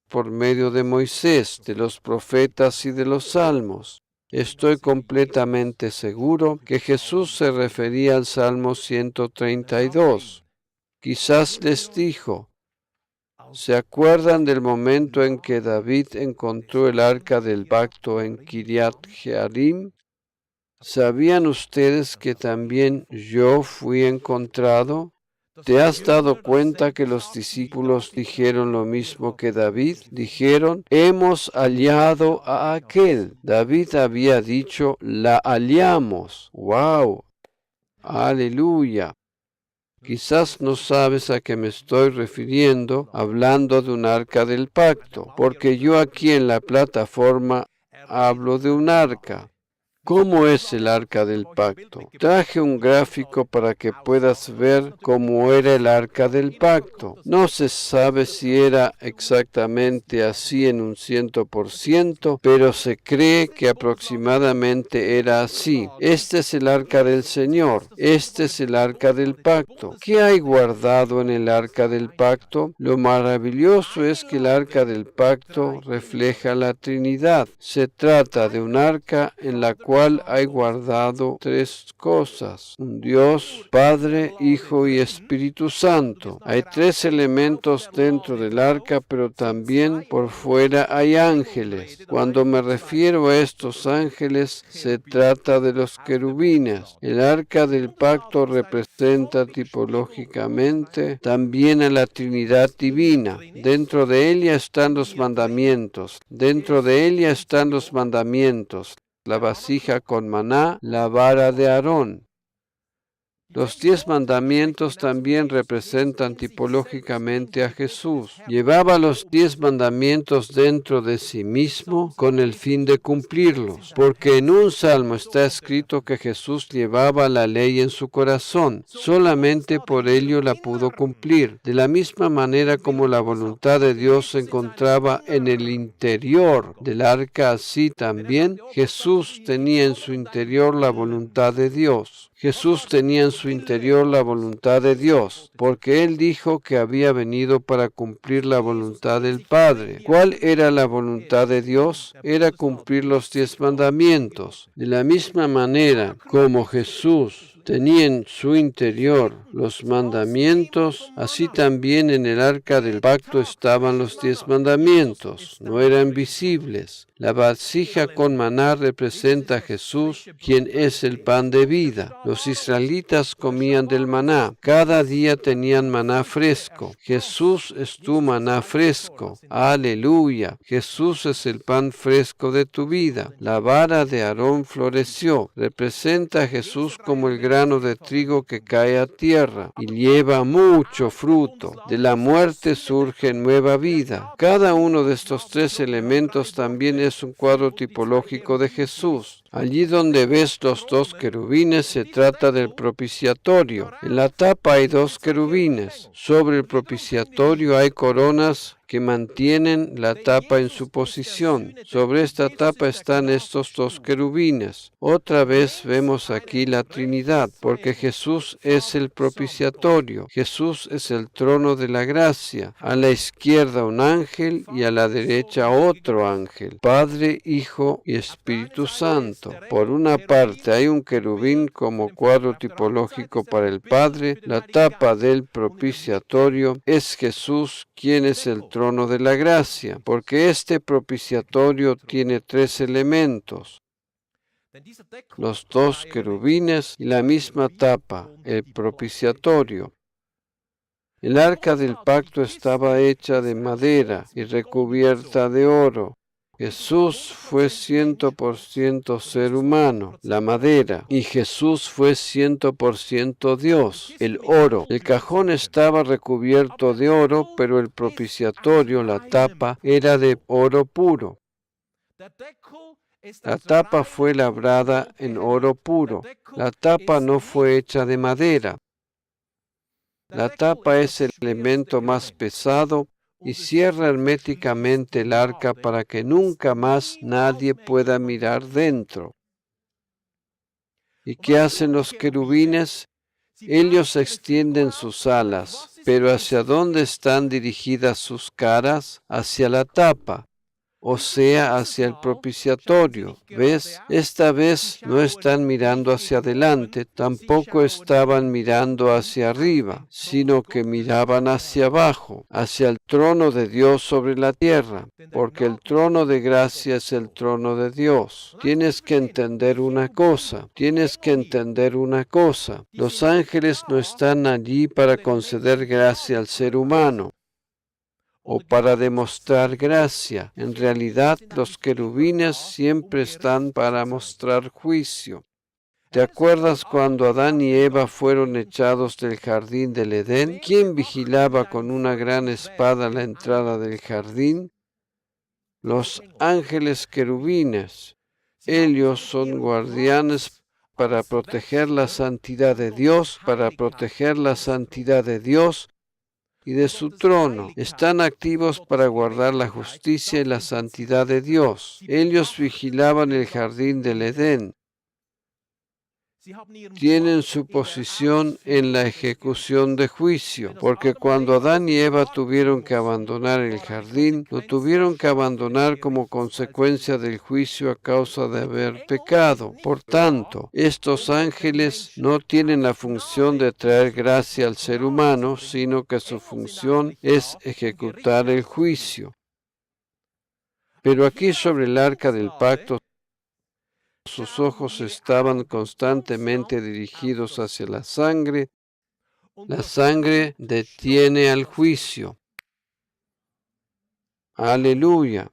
Speaker 1: por medio de Moisés, de los profetas y de los salmos. Estoy completamente seguro que Jesús se refería al Salmo 132. Quizás les dijo, ¿se acuerdan del momento en que David encontró el arca del pacto en Kiriat Jearim? ¿Sabían ustedes que también yo fui encontrado? ¿Te has dado cuenta que los discípulos dijeron lo mismo que David? Dijeron, hemos hallado a aquel. David había dicho, la hallamos. ¡Wow! ¡Aleluya! Quizás no sabes a qué me estoy refiriendo hablando de un arca del pacto, porque yo aquí en la plataforma hablo de un arca. ¿Cómo es el arca del pacto? Traje un gráfico para que puedas ver cómo era el arca del pacto. No se sabe si era exactamente así en un 100%, pero se cree que aproximadamente era así. Este es el arca del Señor. Este es el arca del pacto. ¿Qué hay guardado en el arca del pacto? Lo maravilloso es que el arca del pacto refleja la Trinidad. Se trata de un arca en la cual hay guardado 3 cosas: un Dios, Padre, Hijo y Espíritu Santo. Hay 3 elementos dentro del arca, pero también por fuera hay ángeles. Cuando me refiero a estos ángeles, se trata de los querubines. El arca del pacto representa tipológicamente también a la Trinidad divina. Dentro de ella están los mandamientos. Dentro de ella están los mandamientos. La vasija con maná, la vara de Aarón. Los 10 mandamientos también representan tipológicamente a Jesús. Llevaba los 10 mandamientos dentro de sí mismo con el fin de cumplirlos, porque en un salmo está escrito que Jesús llevaba la ley en su corazón. Solamente por ello la pudo cumplir. De la misma manera como la voluntad de Dios se encontraba en el interior del arca, así también Jesús tenía en su interior la voluntad de Dios. Jesús tenía en su interior la voluntad de Dios, porque Él dijo que había venido para cumplir la voluntad del Padre. ¿Cuál era la voluntad de Dios? Era cumplir los 10 mandamientos. De la misma manera como Jesús tenía en su interior los mandamientos, así también en el arca del pacto estaban los 10 mandamientos. No eran visibles. La vasija con maná representa a Jesús, quien es el pan de vida. Los israelitas comían del maná. Cada día tenían maná fresco. Jesús es tu maná fresco. Aleluya. Jesús es el pan fresco de tu vida. La vara de Aarón floreció. Representa a Jesús como el grano de trigo que cae a tierra y lleva mucho fruto. De la muerte surge nueva vida. Cada uno de estos tres elementos también es un cuadro tipológico de Jesús. Allí donde ves los dos querubines se trata del propiciatorio. En la tapa hay dos querubines. Sobre el propiciatorio hay coronas que mantienen la tapa en su posición. Sobre esta tapa están estos dos querubines. Otra vez vemos aquí la Trinidad, porque Jesús es el propiciatorio. Jesús es el trono de la gracia. A la izquierda un ángel y a la derecha otro ángel. Padre, Hijo y Espíritu Santo. Por una parte hay un querubín como cuadro tipológico para el Padre. La tapa del propiciatorio es Jesús, quien es el trono de la gracia, porque este propiciatorio tiene tres elementos: los dos querubines y la misma tapa, el propiciatorio. El arca del pacto estaba hecha de madera y recubierta de oro. Jesús fue 100% ser humano, la madera, y Jesús fue 100% Dios, el oro. El cajón estaba recubierto de oro, pero el propiciatorio, la tapa, era de oro puro. La tapa fue labrada en oro puro. La tapa no fue hecha de madera. La tapa es el elemento más pesado y cierra herméticamente el arca para que nunca más nadie pueda mirar dentro. ¿Y qué hacen los querubines? Ellos extienden sus alas, pero ¿hacia dónde están dirigidas sus caras? Hacia la tapa, o sea, hacia el propiciatorio. ¿Ves? Esta vez no están mirando hacia adelante, tampoco estaban mirando hacia arriba, sino que miraban hacia abajo, hacia el trono de Dios sobre la tierra, porque el trono de gracia es el trono de Dios. Tienes que entender una cosa. Los ángeles no están allí para conceder gracia al ser humano o para demostrar gracia. En realidad, los querubines siempre están para mostrar juicio. ¿Te acuerdas cuando Adán y Eva fueron echados del jardín del Edén? ¿Quién vigilaba con una gran espada la entrada del jardín? Los ángeles querubines. Ellos son guardianes para proteger la santidad de Dios, y de su trono. Están activos para guardar la justicia y la santidad de Dios. Ellos vigilaban el jardín del Edén. Tienen su posición en la ejecución de juicio, porque cuando Adán y Eva tuvieron que abandonar el jardín, lo tuvieron que abandonar como consecuencia del juicio a causa de haber pecado. Por tanto, estos ángeles no tienen la función de traer gracia al ser humano, sino que su función es ejecutar el juicio. Pero aquí sobre el arca del pacto, sus ojos estaban constantemente dirigidos hacia la sangre. La sangre detiene al juicio. Aleluya.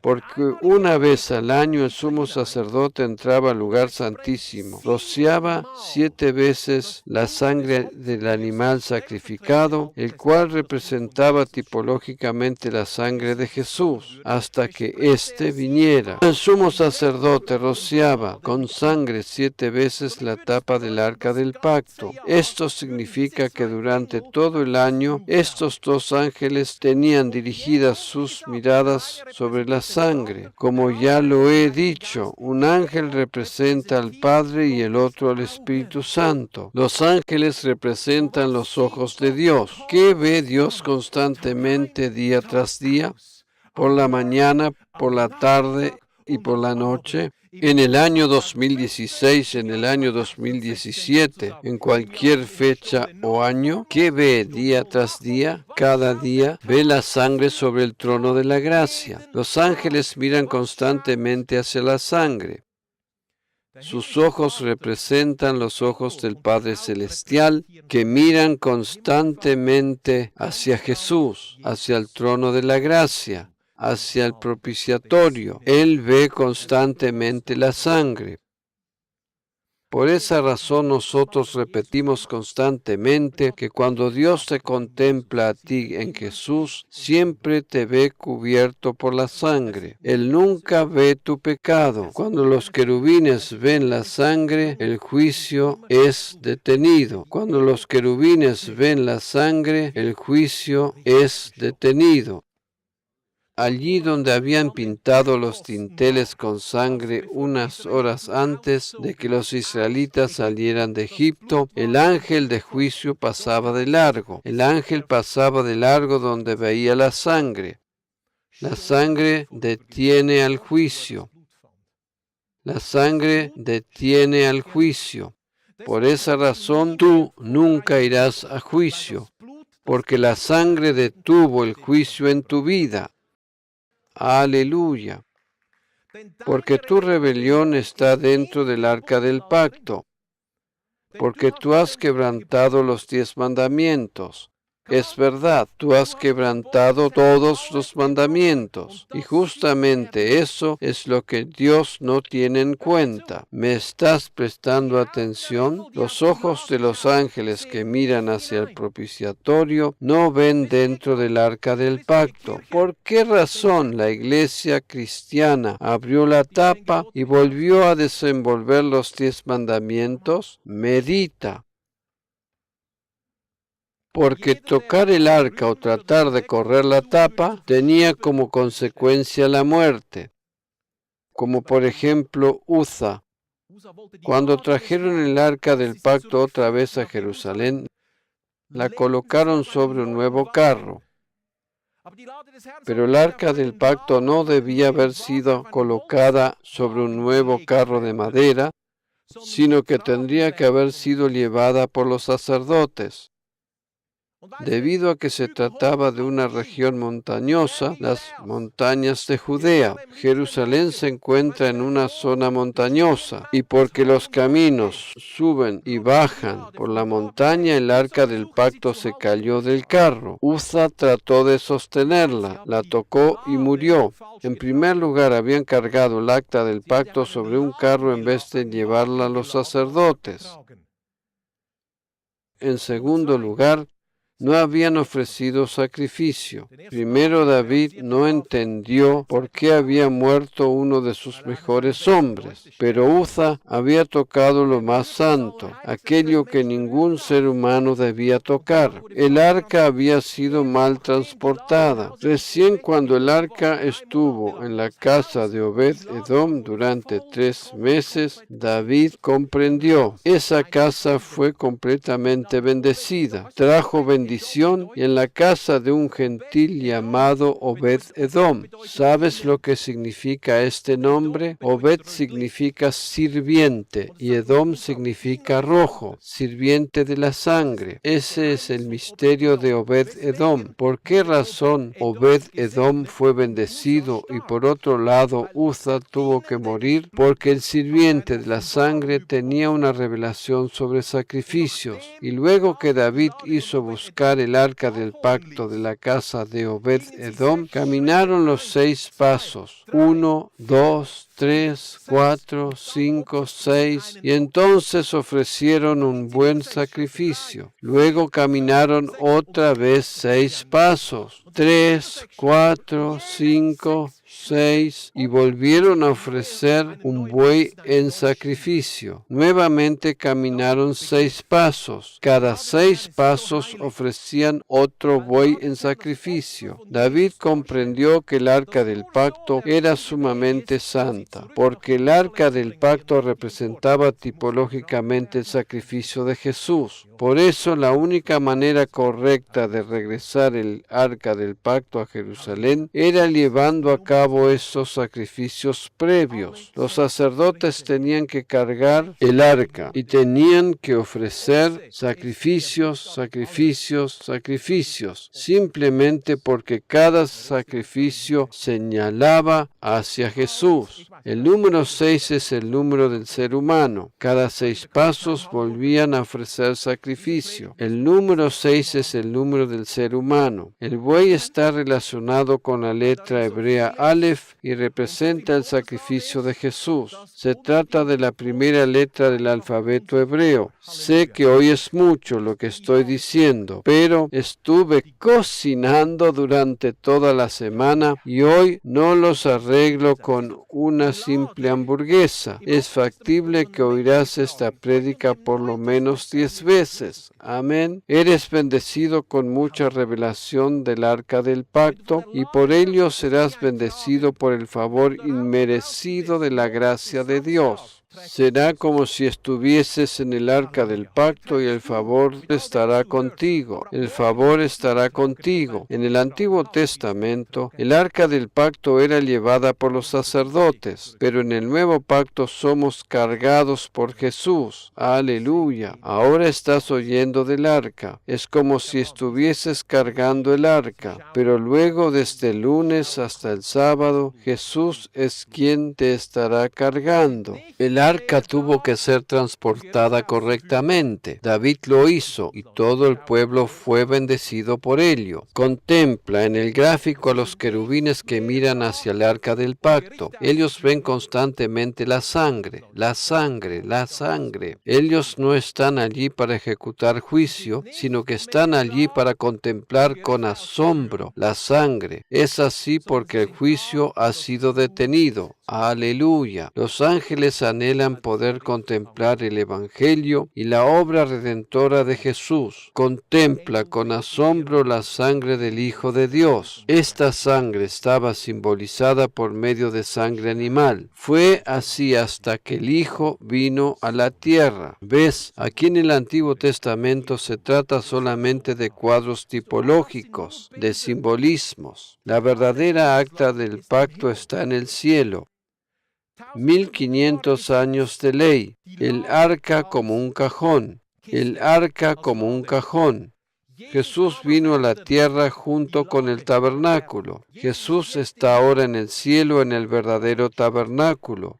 Speaker 1: Porque una vez al año el sumo sacerdote entraba al lugar santísimo, rociaba 7 veces la sangre del animal sacrificado, el cual representaba tipológicamente la sangre de Jesús, hasta que éste viniera. El sumo sacerdote rociaba con sangre 7 veces la tapa del arca del pacto. Esto significa que durante todo el año estos dos ángeles tenían dirigidas sus miradas sobre la sangre. Como ya lo he dicho, un ángel representa al Padre y el otro al Espíritu Santo. Los ángeles representan los ojos de Dios. ¿Qué ve Dios constantemente día tras día? Por la mañana, por la tarde y por la noche, en el año 2016, en el año 2017, en cualquier fecha o año, ¿qué ve día tras día? Cada día ve la sangre sobre el trono de la gracia. Los ángeles miran constantemente hacia la sangre. Sus ojos representan los ojos del Padre Celestial, que miran constantemente hacia Jesús, hacia el trono de la gracia, hacia el propiciatorio. Él ve constantemente la sangre. Por esa razón nosotros repetimos constantemente que cuando Dios te contempla a ti en Jesús, siempre te ve cubierto por la sangre. Él nunca ve tu pecado. Cuando los querubines ven la sangre, el juicio es detenido. Cuando los querubines ven la sangre, el juicio es detenido. Allí donde habían pintado los dinteles con sangre unas horas antes de que los israelitas salieran de Egipto, el ángel de juicio pasaba de largo. El ángel pasaba de largo donde veía la sangre. La sangre detiene al juicio. La sangre detiene al juicio. Por esa razón tú nunca irás a juicio, porque la sangre detuvo el juicio en tu vida. Aleluya. Porque tu rebelión está dentro del arca del pacto. Porque tú has quebrantado los 10 mandamientos. Es verdad, tú has quebrantado todos los mandamientos. Y justamente eso es lo que Dios no tiene en cuenta. ¿Me estás prestando atención? Los ojos de los ángeles que miran hacia el propiciatorio no ven dentro del arca del pacto. ¿Por qué razón la iglesia cristiana abrió la tapa y volvió a desenvolver los 10 mandamientos? Medita. Porque tocar el arca o tratar de correr la tapa tenía como consecuencia la muerte. Como por ejemplo Uza. Cuando trajeron el arca del pacto otra vez a Jerusalén, la colocaron sobre un nuevo carro. Pero el arca del pacto no debía haber sido colocada sobre un nuevo carro de madera, sino que tendría que haber sido llevada por los sacerdotes. Debido a que se trataba de una región montañosa, las montañas de Judea, Jerusalén se encuentra en una zona montañosa, y porque los caminos suben y bajan por la montaña, el arca del pacto se cayó del carro. Uza trató de sostenerla, la tocó y murió. En primer lugar, habían cargado el acta del pacto sobre un carro en vez de llevarla a los sacerdotes. En segundo lugar, no habían ofrecido sacrificio. Primero, David no entendió por qué había muerto uno de sus mejores hombres, pero Uza había tocado lo más santo, aquello que ningún ser humano debía tocar. El arca había sido mal transportada. Recién cuando el arca estuvo en la casa de Obed-Edom durante 3 meses, David comprendió. Esa casa fue completamente bendecida. Trajo bendición y en la casa de un gentil llamado Obed-Edom. ¿Sabes lo que significa este nombre? Obed significa sirviente y Edom significa rojo, sirviente de la sangre. Ese es el misterio de Obed-Edom. ¿Por qué razón Obed-Edom fue bendecido y por otro lado Uza tuvo que morir? Porque el sirviente de la sangre tenía una revelación sobre sacrificios. Y luego que David hizo buscar el arca del pacto de la casa de Obed-Edom, caminaron los 6 pasos, 1, 2, 3, 4, 5, 6, y entonces ofrecieron un buen sacrificio. Luego caminaron otra vez 6 pasos, 3, 4, 5, 6, y volvieron a ofrecer un buey en sacrificio. Nuevamente caminaron 6 pasos. Cada 6 pasos ofrecían otro buey en sacrificio. David comprendió que el arca del pacto era sumamente santa, porque el arca del pacto representaba tipológicamente el sacrificio de Jesús. Por eso la única manera correcta de regresar el arca del pacto a Jerusalén era llevando a cabo cabo esos sacrificios previos. Los sacerdotes tenían que cargar el arca y tenían que ofrecer sacrificios, simplemente porque cada sacrificio señalaba hacia Jesús. El número 6 es el número del ser humano. Cada 6 pasos volvían a ofrecer sacrificio. El número 6 es el número del ser humano. El buey está relacionado con la letra hebrea Aleph y representa el sacrificio de Jesús. Se trata de la primera letra del alfabeto hebreo. Sé que hoy es mucho lo que estoy diciendo, pero estuve cocinando durante toda la semana y hoy no los arreglo con una simple hamburguesa. Es factible que oirás esta prédica por lo menos 10 veces. Amén. Eres bendecido con mucha revelación del arca del pacto y por ello serás bendecido por el favor inmerecido de la gracia de Dios. Será como si estuvieses en el arca del pacto y el favor estará contigo. El favor estará contigo. En el Antiguo Testamento, el arca del pacto era llevada por los sacerdotes, pero en el Nuevo Pacto somos cargados por Jesús. Aleluya. Ahora estás oyendo del arca. Es como si estuvieses cargando el arca, pero luego desde el lunes hasta el sábado, Jesús es quien te estará cargando. El arca tuvo que ser transportada correctamente. David lo hizo y todo el pueblo fue bendecido por ello. Contempla en el gráfico a los querubines que miran hacia el arca del pacto. Ellos ven constantemente la sangre. Ellos no están allí para ejecutar juicio, sino que están allí para contemplar con asombro la sangre. Es así porque el juicio ha sido detenido. Aleluya. Los ángeles anhelan poder contemplar el Evangelio y la obra redentora de Jesús. Contempla con asombro la sangre del Hijo de Dios. Esta sangre estaba simbolizada por medio de sangre animal. Fue así hasta que el Hijo vino a la tierra. ¿Ves? Aquí en el Antiguo Testamento se trata solamente de cuadros tipológicos, de simbolismos. La verdadera acta del pacto está en el cielo. 1500 años de ley, el arca como un cajón, Jesús vino a la tierra junto con el tabernáculo. Jesús está ahora en el cielo en el verdadero tabernáculo.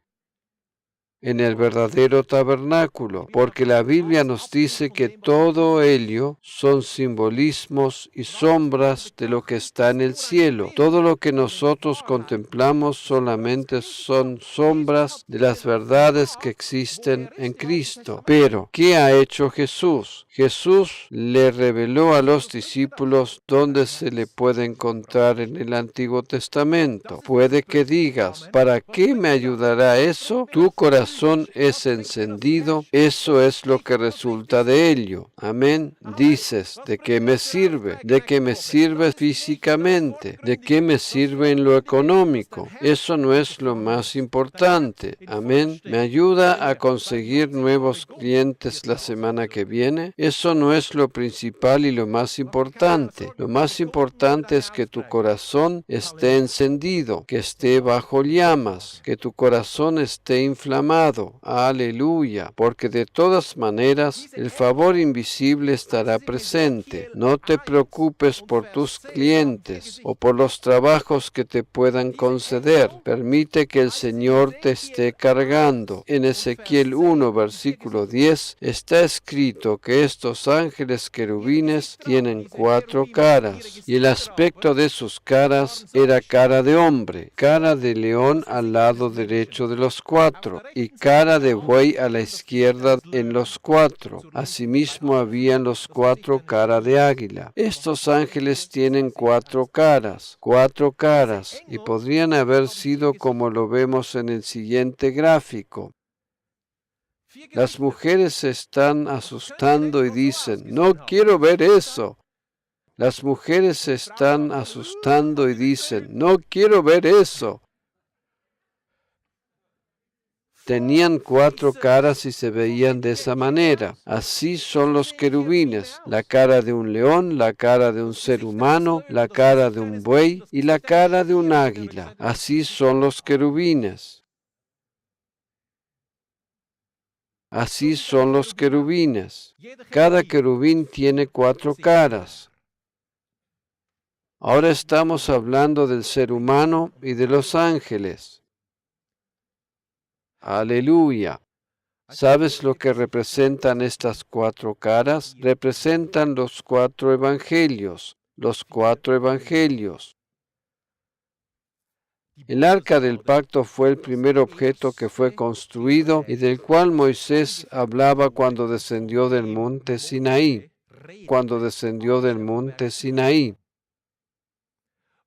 Speaker 1: Porque la Biblia nos dice que todo ello son simbolismos y sombras de lo que está en el cielo. Todo lo que nosotros contemplamos solamente son sombras de las verdades que existen en Cristo. Pero, ¿qué ha hecho Jesús? Jesús le reveló a los discípulos dónde se le puede encontrar en el Antiguo Testamento. Puede que digas, ¿para qué me ayudará eso? Tu corazón es encendido, eso es lo que resulta de ello. Amén. Dices, ¿de qué me sirve? ¿De qué me sirve físicamente? ¿De qué me sirve en lo económico? Eso no es lo más importante. Amén. ¿Me ayuda a conseguir nuevos clientes la semana que viene? Eso no es lo principal y lo más importante. Lo más importante es que tu corazón esté encendido, que esté bajo llamas, que tu corazón esté inflamado. Aleluya, porque de todas maneras el favor invisible estará presente. No te preocupes por tus clientes o por los trabajos que te puedan conceder. Permite que el Señor te esté cargando. En Ezequiel 1, versículo 10, está escrito que estos ángeles querubines tienen 4 caras, y el aspecto de sus caras era cara de hombre, cara de león al lado derecho de los 4, y cara de buey a la izquierda en los 4. Asimismo habían los 4 cara de águila. Estos ángeles tienen 4 caras, y podrían haber sido como lo vemos en el siguiente gráfico. Las mujeres se están asustando y dicen, no quiero ver eso. Las mujeres se están asustando y dicen, no quiero ver eso. Tenían 4 caras y se veían de esa manera. Así son los querubines: la cara de un león, la cara de un ser humano, la cara de un buey y la cara de un águila. Así son los querubines. Así son los querubines. Cada querubín tiene 4 caras. Ahora estamos hablando del ser humano y de los ángeles. Aleluya. ¿Sabes lo que representan estas 4 caras? Representan los 4 evangelios. Los 4 evangelios. El arca del pacto fue el primer objeto que fue construido y del cual Moisés hablaba cuando descendió del monte Sinaí. Cuando descendió del monte Sinaí.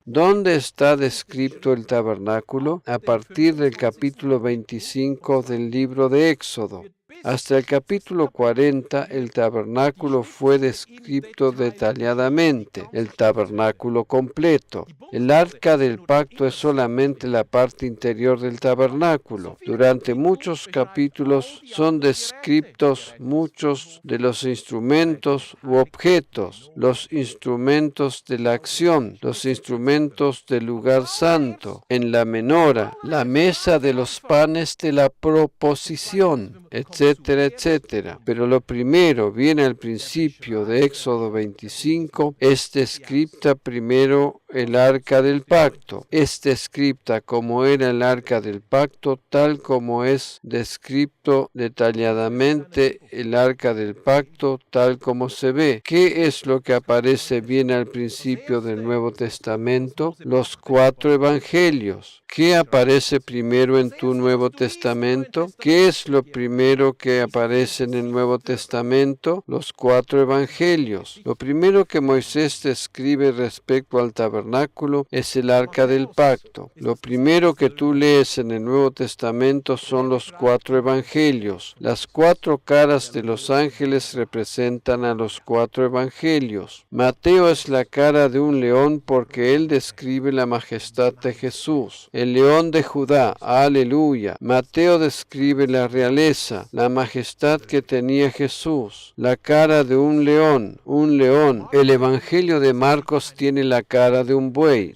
Speaker 1: ¿Dónde está descrito el tabernáculo? A partir del capítulo 25 del libro de Éxodo. Hasta el capítulo 40, el tabernáculo fue descrito detalladamente, el tabernáculo completo. El arca del pacto es solamente la parte interior del tabernáculo. Durante muchos capítulos son descritos muchos de los instrumentos u objetos, los instrumentos de la acción, los instrumentos del lugar santo, en la menora, la mesa de los panes de la proposición, etcétera, etcétera. Pero lo primero viene al principio de Éxodo 25, es descrita primero el arca del pacto. Es descrita como era el arca del pacto, tal como es descrito detalladamente el arca del pacto, tal como se ve. ¿Qué es lo que aparece bien al principio del Nuevo Testamento? Los 4 evangelios. ¿Qué aparece primero en tu Nuevo Testamento? ¿Qué es lo primero que aparece en el Nuevo Testamento? Los 4 evangelios. Lo primero que Moisés describe respecto al tabernáculo es el arca del pacto. Lo primero que tú lees en el Nuevo Testamento son los 4 evangelios. Las 4 caras de los ángeles representan a los 4 evangelios. Mateo es la cara de un león porque él describe la majestad de Jesús. El león de Judá, aleluya. Mateo describe la realeza, la majestad que tenía Jesús. La cara de un león, un león. El evangelio de Marcos tiene la cara de un buey,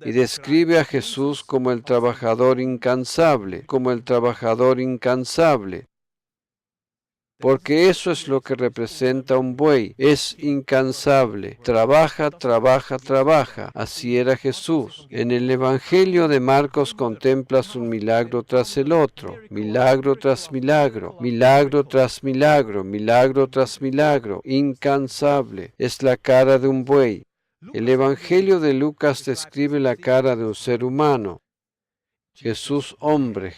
Speaker 1: y describe a Jesús como el trabajador incansable, porque eso es lo que representa un buey, es incansable, trabaja, trabaja, trabaja. Así era Jesús. En el Evangelio de Marcos contemplas un milagro tras el otro, milagro tras milagro, milagro tras milagro, milagro tras milagro, incansable. Es la cara de un buey. El Evangelio de Lucas describe la cara de un ser humano. Jesús hombre,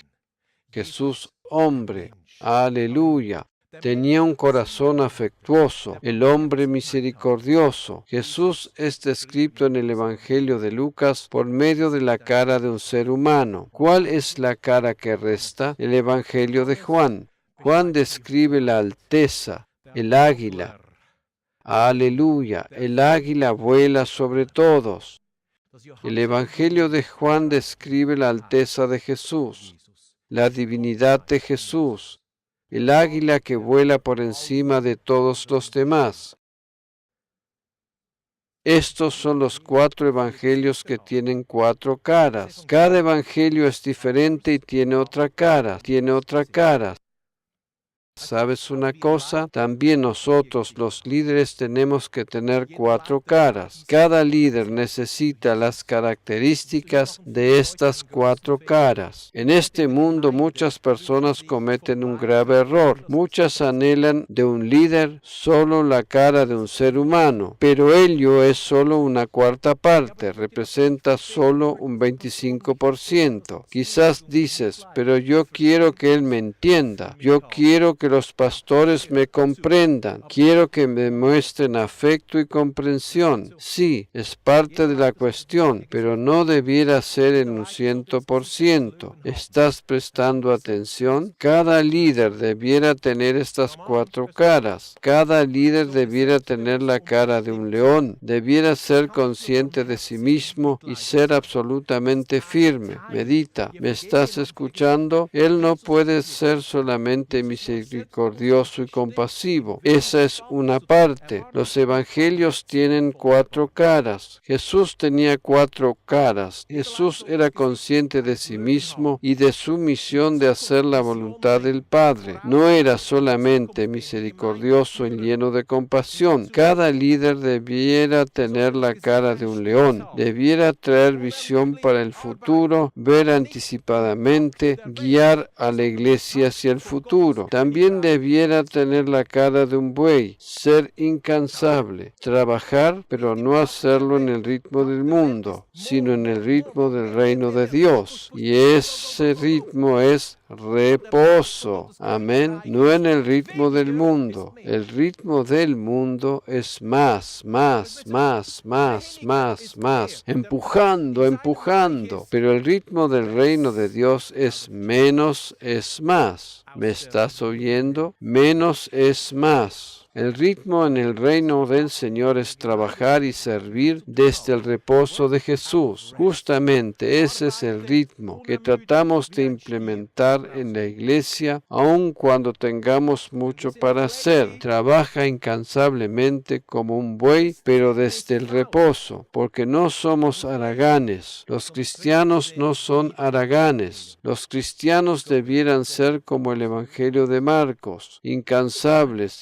Speaker 1: aleluya. Tenía un corazón afectuoso, el hombre misericordioso. Jesús es descrito en el Evangelio de Lucas por medio de la cara de un ser humano. ¿Cuál es la cara que resta? El Evangelio de Juan. Juan describe la alteza, el águila. Aleluya, el águila vuela sobre todos. El Evangelio de Juan describe la alteza de Jesús, la divinidad de Jesús, el águila que vuela por encima de todos los demás. Estos son los 4 evangelios que tienen 4 caras. Cada evangelio es diferente y tiene otra cara. ¿Sabes una cosa? También nosotros, los líderes, tenemos que tener 4 caras. Cada líder necesita las características de estas 4 caras. En este mundo muchas personas cometen un grave error. Muchas anhelan de un líder solo la cara de un ser humano, pero ello es solo una cuarta parte, representa solo un 25%. Quizás dices, pero yo quiero que él me entienda. Yo quiero que que los pastores me comprendan. Quiero que me muestren afecto y comprensión. Sí, es parte de la cuestión, pero no debiera ser en un 100%. ¿Estás prestando atención? Cada líder debiera tener estas 4 caras. Cada líder debiera tener la cara de un león. Debiera ser consciente de sí mismo y ser absolutamente firme. Medita. ¿Me estás escuchando? Él no puede ser solamente misericordioso y compasivo. Esa es una parte. Los evangelios tienen 4 caras. Jesús tenía 4 caras. Jesús era consciente de sí mismo y de su misión de hacer la voluntad del Padre. No era solamente misericordioso y lleno de compasión. Cada líder debiera tener la cara de un león. Debiera traer visión para el futuro, ver anticipadamente, guiar a la iglesia hacia el futuro. También debiera tener la cara de un buey, ser incansable, trabajar, pero no hacerlo en el ritmo del mundo, sino en el ritmo del reino de Dios. Y ese ritmo es reposo. Amén. No en el ritmo del mundo. El ritmo del mundo es más, empujando, empujando. Pero el ritmo del reino de Dios es menos es más. ¿Me estás oyendo? Menos es más. El ritmo en el reino del Señor es trabajar y servir desde el reposo de Jesús. Justamente ese es el ritmo que tratamos de implementar en la iglesia, aun cuando tengamos mucho para hacer. Trabaja incansablemente como un buey, pero desde el reposo, porque no somos haraganes. Los cristianos no son haraganes. Los cristianos debieran ser como el Evangelio de Marcos, incansables,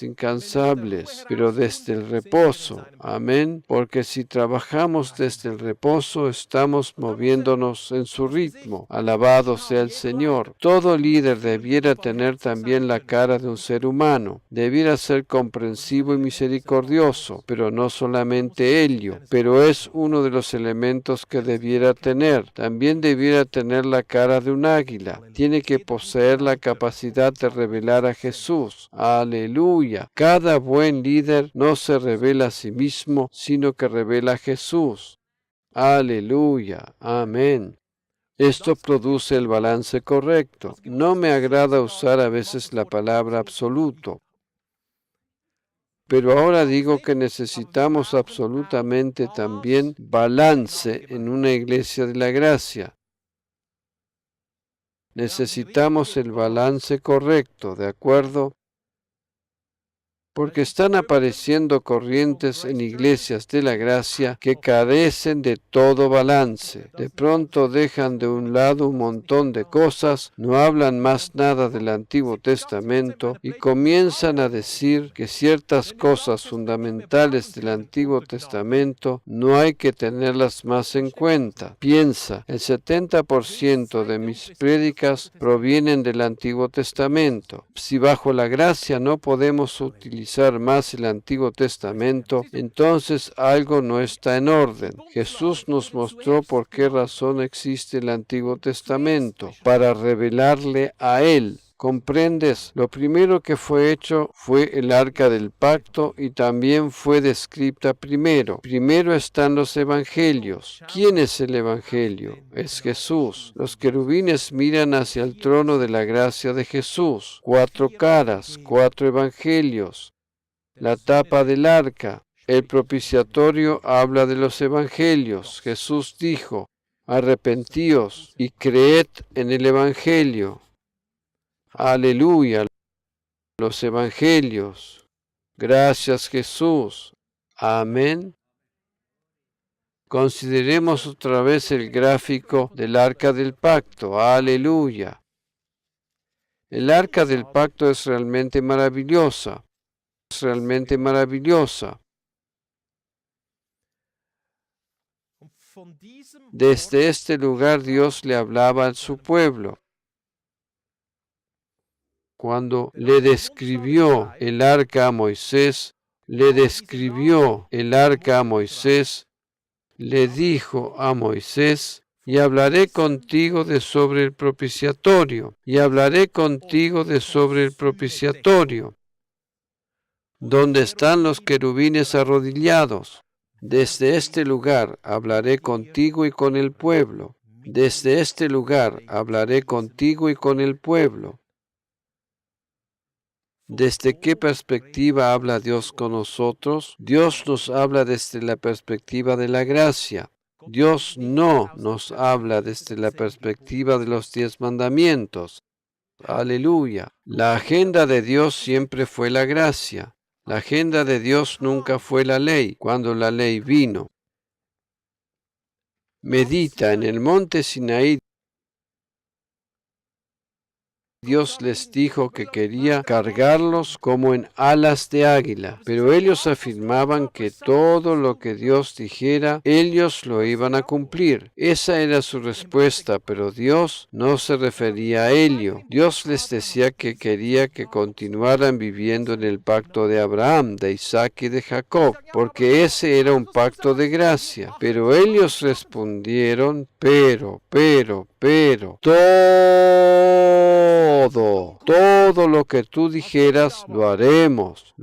Speaker 1: pero desde el reposo. Amén. Porque si trabajamos desde el reposo, estamos moviéndonos en su ritmo. Alabado sea el Señor. Todo líder debiera tener también la cara de un ser humano. Debiera ser comprensivo y misericordioso, pero no solamente ello, pero es uno de los elementos que debiera tener. También debiera tener la cara de un águila. Tiene que poseer la capacidad de revelar a Jesús. Aleluya. Cada buen líder no se revela a sí mismo, sino que revela a Jesús. Aleluya. Amén. Esto produce el balance correcto. No me agrada usar a veces la palabra absoluto, pero ahora digo que necesitamos absolutamente también balance en una iglesia de la gracia. Necesitamos el balance correcto, ¿de acuerdo? Porque están apareciendo corrientes en iglesias de la gracia que carecen de todo balance. De pronto dejan de un lado un montón de cosas, no hablan más nada del Antiguo Testamento y comienzan a decir que ciertas cosas fundamentales del Antiguo Testamento no hay que tenerlas más en cuenta. Piensa, el 70% de mis prédicas provienen del Antiguo Testamento. Si bajo la gracia no podemos utilizar más el Antiguo Testamento, entonces algo no está en orden. Jesús nos mostró por qué razón existe el Antiguo Testamento, para revelarle a Él. ¿Comprendes? Lo primero que fue hecho fue el arca del pacto y también fue descrita primero. Primero están los evangelios. ¿Quién es el evangelio? Es Jesús. Los querubines miran hacia el trono de la gracia de Jesús. 4 caras, 4 evangelios. La tapa del arca. El propiciatorio habla de los evangelios. Jesús dijo, arrepentíos y creed en el evangelio. Aleluya, los evangelios. Gracias, Jesús. Amén. Consideremos otra vez el gráfico del arca del pacto. Aleluya. El arca del pacto es realmente maravillosa. Es realmente maravillosa. Desde este lugar Dios le hablaba a su pueblo. Cuando le describió el arca a Moisés, le dijo a Moisés, Y hablaré contigo de sobre el propiciatorio. Y hablaré contigo de sobre el propiciatorio, donde están los querubines arrodillados. Desde este lugar hablaré contigo y con el pueblo. Desde este lugar hablaré contigo y con el pueblo. ¿Desde qué perspectiva habla Dios con nosotros? Dios nos habla desde la perspectiva de la gracia. Dios no nos habla desde la perspectiva de los 10 mandamientos. Aleluya. La agenda de Dios siempre fue la gracia. La agenda de Dios nunca fue la ley, cuando la ley vino. Medita en el monte Sinaí. Dios les dijo que quería cargarlos como en alas de águila, pero ellos afirmaban que todo lo que Dios dijera, ellos lo iban a cumplir. Esa era su respuesta, pero Dios no se refería a ello. Dios les decía que quería que continuaran viviendo en el pacto de Abraham, de Isaac y de Jacob, porque ese era un pacto de gracia. Pero ellos respondieron, pero, todo lo que tú dijeras, lo haremos.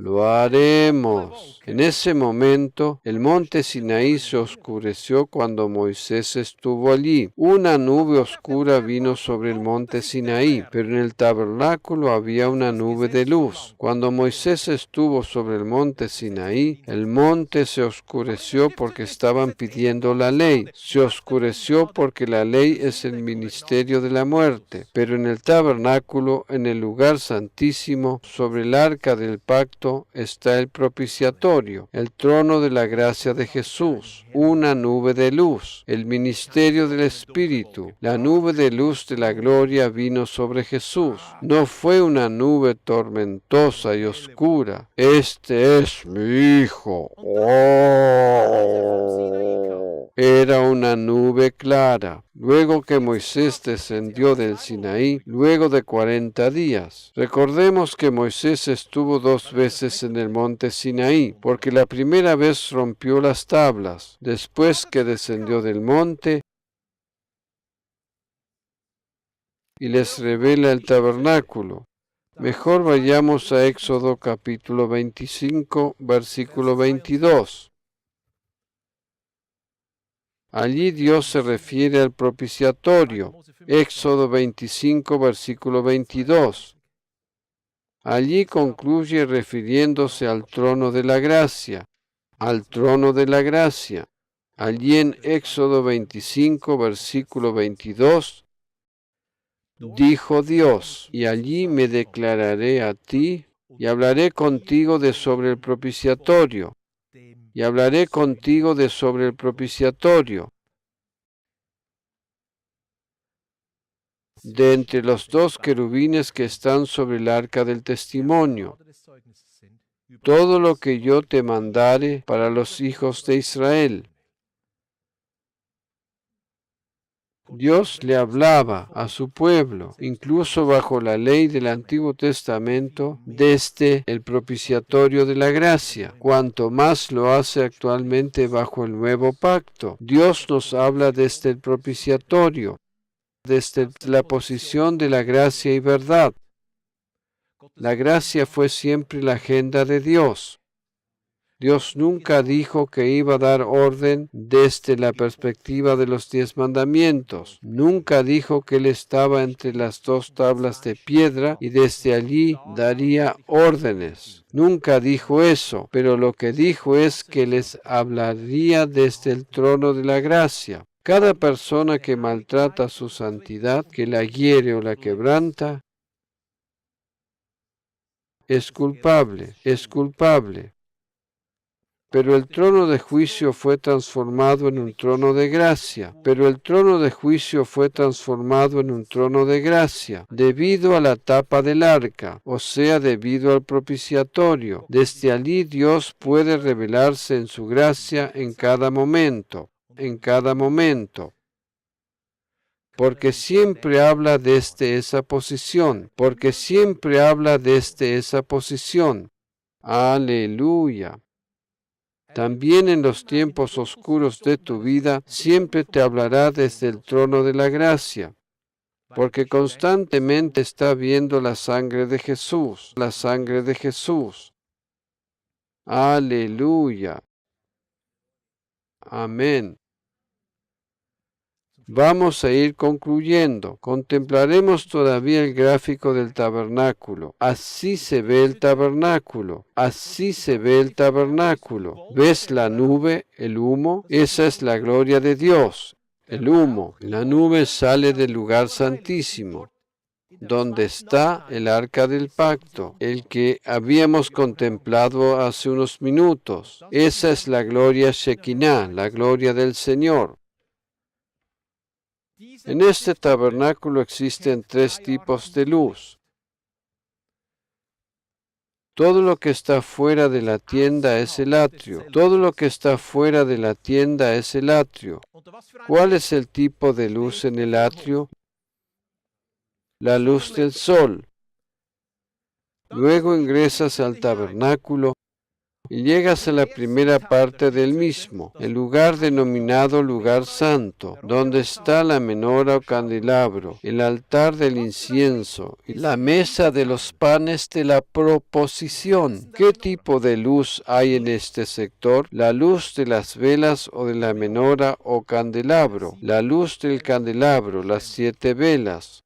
Speaker 1: En ese momento, el monte Sinaí se oscureció cuando Moisés estuvo allí. Una nube oscura vino sobre el monte Sinaí, pero en el tabernáculo había una nube de luz. Cuando Moisés estuvo sobre el monte Sinaí, el monte se oscureció porque estaban pidiendo la ley. Se oscureció porque la ley es el ministerio de la muerte, pero en el tabernáculo, en el lugar santísimo, sobre el arca del pacto, está el propiciatorio, el trono de la gracia de Jesús, una nube de luz, el ministerio del Espíritu. La nube de luz de la gloria vino sobre Jesús. No fue una nube tormentosa y oscura. Este es mi Hijo. Era una nube clara. Luego que Moisés descendió del Sinaí, luego de 40 días. Recordemos que Moisés estuvo 2 veces en el monte Sinaí, porque la primera vez rompió las tablas. Después que descendió del monte, y les revela el tabernáculo. Mejor vayamos a Éxodo capítulo 25, versículo 22. Allí Dios se refiere al propiciatorio. Éxodo 25, versículo 22. Allí concluye refiriéndose al trono de la gracia. Al trono de la gracia. Allí en Éxodo 25, versículo 22, dijo Dios, y allí me declararé a ti, y hablaré contigo de sobre el propiciatorio, y hablaré contigo de sobre el propiciatorio. De entre los 2 querubines que están sobre el arca del testimonio, todo lo que yo te mandare para los hijos de Israel. Dios le hablaba a su pueblo, incluso bajo la ley del Antiguo Testamento, desde el propiciatorio de la gracia, cuanto más lo hace actualmente bajo el nuevo pacto. Dios nos habla desde el propiciatorio, desde la posición de la gracia y verdad. La gracia fue siempre la agenda de Dios. Dios nunca dijo que iba a dar orden desde la perspectiva de los 10 mandamientos. Nunca dijo que Él estaba entre las 2 tablas de piedra y desde allí daría órdenes. Nunca dijo eso, pero lo que dijo es que les hablaría desde el trono de la gracia. Cada persona que maltrata su santidad, que la hiere o la quebranta, es culpable, es culpable. Pero el trono de juicio fue transformado en un trono de gracia. Debido a la tapa del arca, o sea, debido al propiciatorio. Desde allí Dios puede revelarse en su gracia en cada momento. Porque siempre habla desde esa posición. Aleluya. También en los tiempos oscuros de tu vida, siempre te hablará desde el trono de la gracia, porque constantemente está viendo la sangre de Jesús, la sangre de Jesús. Aleluya. Amén. Vamos a ir concluyendo. Contemplaremos todavía el gráfico del tabernáculo. Así se ve el tabernáculo. Así se ve el tabernáculo. ¿Ves la nube, el humo? Esa es la gloria de Dios. El humo, la nube sale del lugar santísimo, donde está el arca del pacto, el que habíamos contemplado hace unos minutos. Esa es la gloria Shekinah, la gloria del Señor. En este tabernáculo existen 3 tipos de luz. Todo lo que está fuera de la tienda es el atrio. Todo lo que está fuera de la tienda es el atrio. ¿Cuál es el tipo de luz en el atrio? La luz del sol. Luego ingresas al tabernáculo y llegas a la primera parte del mismo, el lugar denominado lugar santo, donde está la menora o candelabro, el altar del incienso y la mesa de los panes de la proposición. ¿Qué tipo de luz hay en este sector? La luz de las velas o de la menora o candelabro, la luz del candelabro, las 7 velas.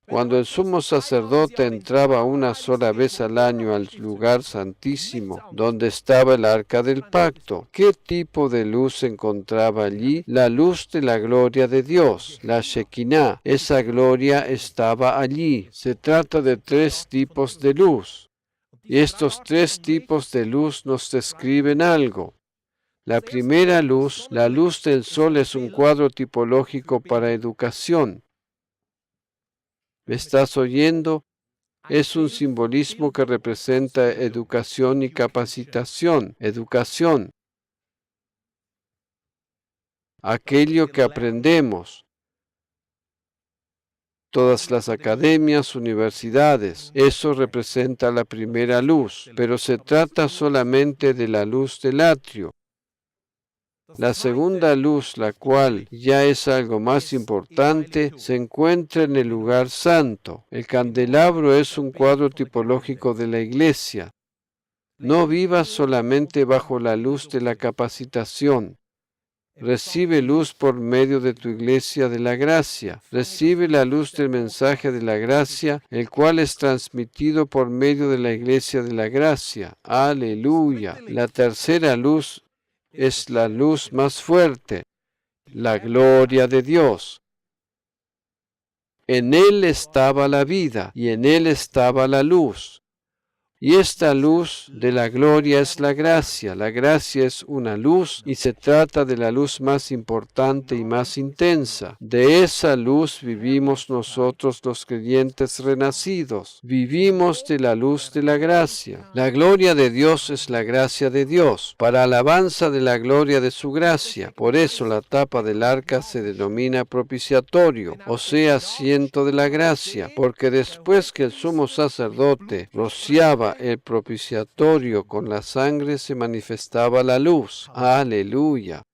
Speaker 1: Cuando el sumo sacerdote entraba una sola vez al año al lugar santísimo, donde estaba el arca del pacto, ¿qué tipo de luz se encontraba allí? La luz de la gloria de Dios, la Shekinah. Esa gloria estaba allí. Se trata de 3 tipos de luz. Y estos 3 tipos de luz nos describen algo. La primera luz, la luz del sol, es un cuadro tipológico para educación. ¿Me estás oyendo? Es un simbolismo que representa educación y capacitación. Educación. Aquello que aprendemos. Todas las academias, universidades. Eso representa la primera luz, pero se trata solamente de la luz del atrio. La segunda luz, la cual ya es algo más importante, se encuentra en el lugar santo. El candelabro es un cuadro tipológico de la iglesia. No vivas solamente bajo la luz de la capacitación. Recibe luz por medio de tu iglesia de la gracia. Recibe la luz del mensaje de la gracia, el cual es transmitido por medio de la iglesia de la gracia. Aleluya. La tercera luz es la luz más fuerte, la gloria de Dios. En Él estaba la vida y en Él estaba la luz. Y esta luz de la gloria es la gracia. La gracia es una luz y se trata de la luz más importante y más intensa. De esa luz vivimos nosotros los creyentes renacidos. Vivimos de la luz de la gracia. La gloria de Dios es la gracia de Dios, para alabanza de la gloria de su gracia. Por eso la tapa del arca se denomina propiciatorio, o sea, asiento de la gracia, porque después que el sumo sacerdote rociaba el propiciatorio con la sangre, se manifestaba la luz. Aleluya.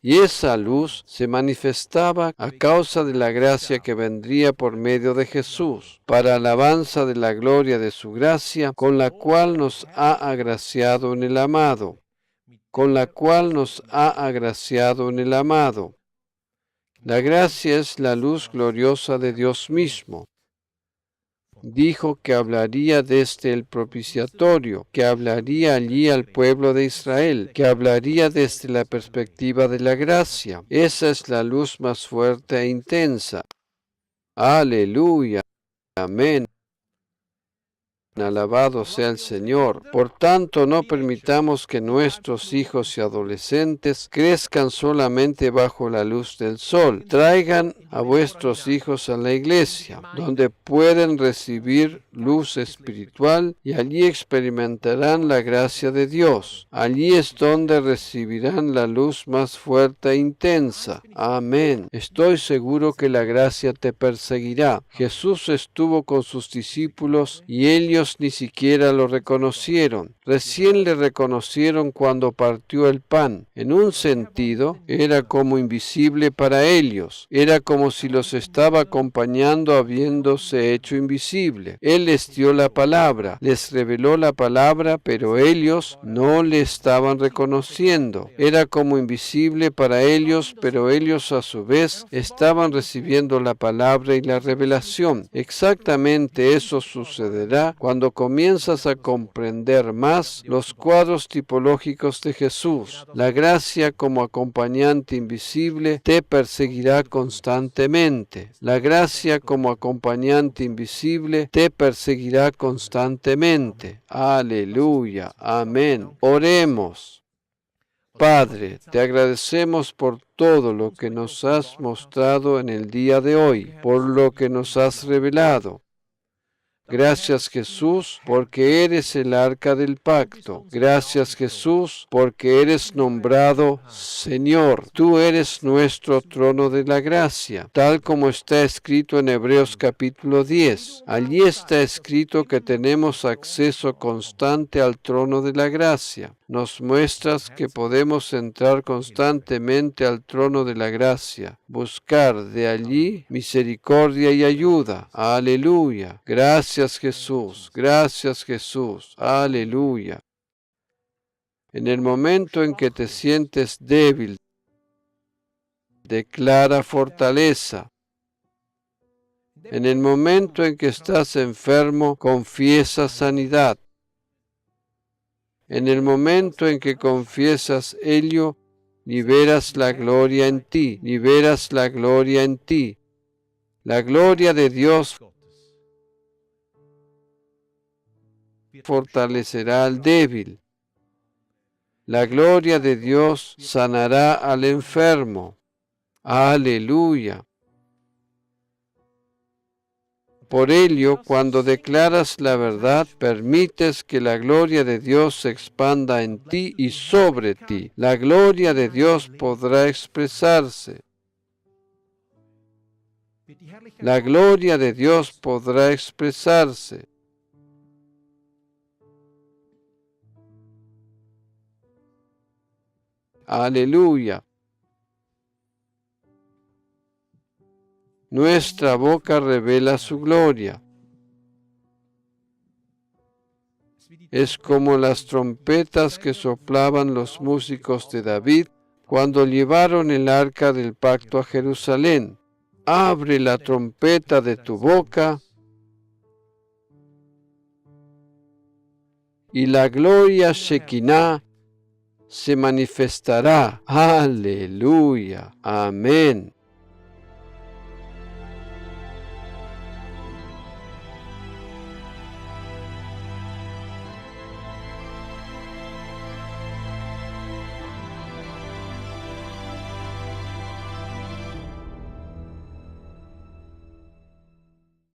Speaker 1: Y esa luz se manifestaba a causa de la gracia que vendría por medio de Jesús, para alabanza de la gloria de su gracia, con la cual nos ha agraciado en el amado. Con la cual nos ha agraciado en el amado. La gracia es la luz gloriosa de Dios mismo. Dijo que hablaría desde el propiciatorio, que hablaría allí al pueblo de Israel, que hablaría desde la perspectiva de la gracia. Esa es la luz más fuerte e intensa. Aleluya. Amén. Alabado sea el Señor. Por tanto, no permitamos que nuestros hijos y adolescentes crezcan solamente bajo la luz del sol. Traigan a vuestros hijos a la iglesia, donde pueden recibir luz espiritual y allí experimentarán la gracia de Dios. Allí es donde recibirán la luz más fuerte e intensa. Amén. Estoy seguro que la gracia te perseguirá. Jesús estuvo con sus discípulos y ellos ellos ni siquiera lo reconocieron. Recién le reconocieron cuando partió el pan. En un sentido, era como invisible para ellos. Era como si los estaba acompañando habiéndose hecho invisible. Él les dio la palabra, les reveló la palabra, pero ellos no le estaban reconociendo. Era como invisible para ellos, pero ellos a su vez estaban recibiendo la palabra y la revelación. Exactamente eso sucederá cuando comienzas a comprender más los cuadros tipológicos de Jesús. La gracia como acompañante invisible te perseguirá constantemente. La gracia como acompañante invisible te perseguirá constantemente. Aleluya. Amén. Oremos. Padre, te agradecemos por todo lo que nos has mostrado en el día de hoy, por lo que nos has revelado. Gracias, Jesús, porque eres el arca del pacto. Gracias, Jesús, porque eres nombrado Señor. Tú eres nuestro trono de la gracia, tal como está escrito en Hebreos capítulo 10. Allí está escrito que tenemos acceso constante al trono de la gracia. Nos muestras que podemos entrar constantemente al trono de la gracia, buscar de allí misericordia y ayuda. Aleluya. Gracias, Jesús. Gracias, Jesús. Aleluya. En el momento en que te sientes débil, declara fortaleza. En el momento en que estás enfermo, confiesa sanidad. En el momento en que confiesas ello, liberas la gloria en ti, liberas la gloria en ti. La gloria de Dios fortalecerá al débil. La gloria de Dios sanará al enfermo. Aleluya. Por ello, cuando declaras la verdad, permites que la gloria de Dios se expanda en ti y sobre ti. La gloria de Dios podrá expresarse. La gloria de Dios podrá expresarse. Aleluya. Nuestra boca revela su gloria. Es como las trompetas que soplaban los músicos de David cuando llevaron el arca del pacto a Jerusalén. Abre la trompeta de tu boca y la gloria Shekinah se manifestará. Aleluya. Amén.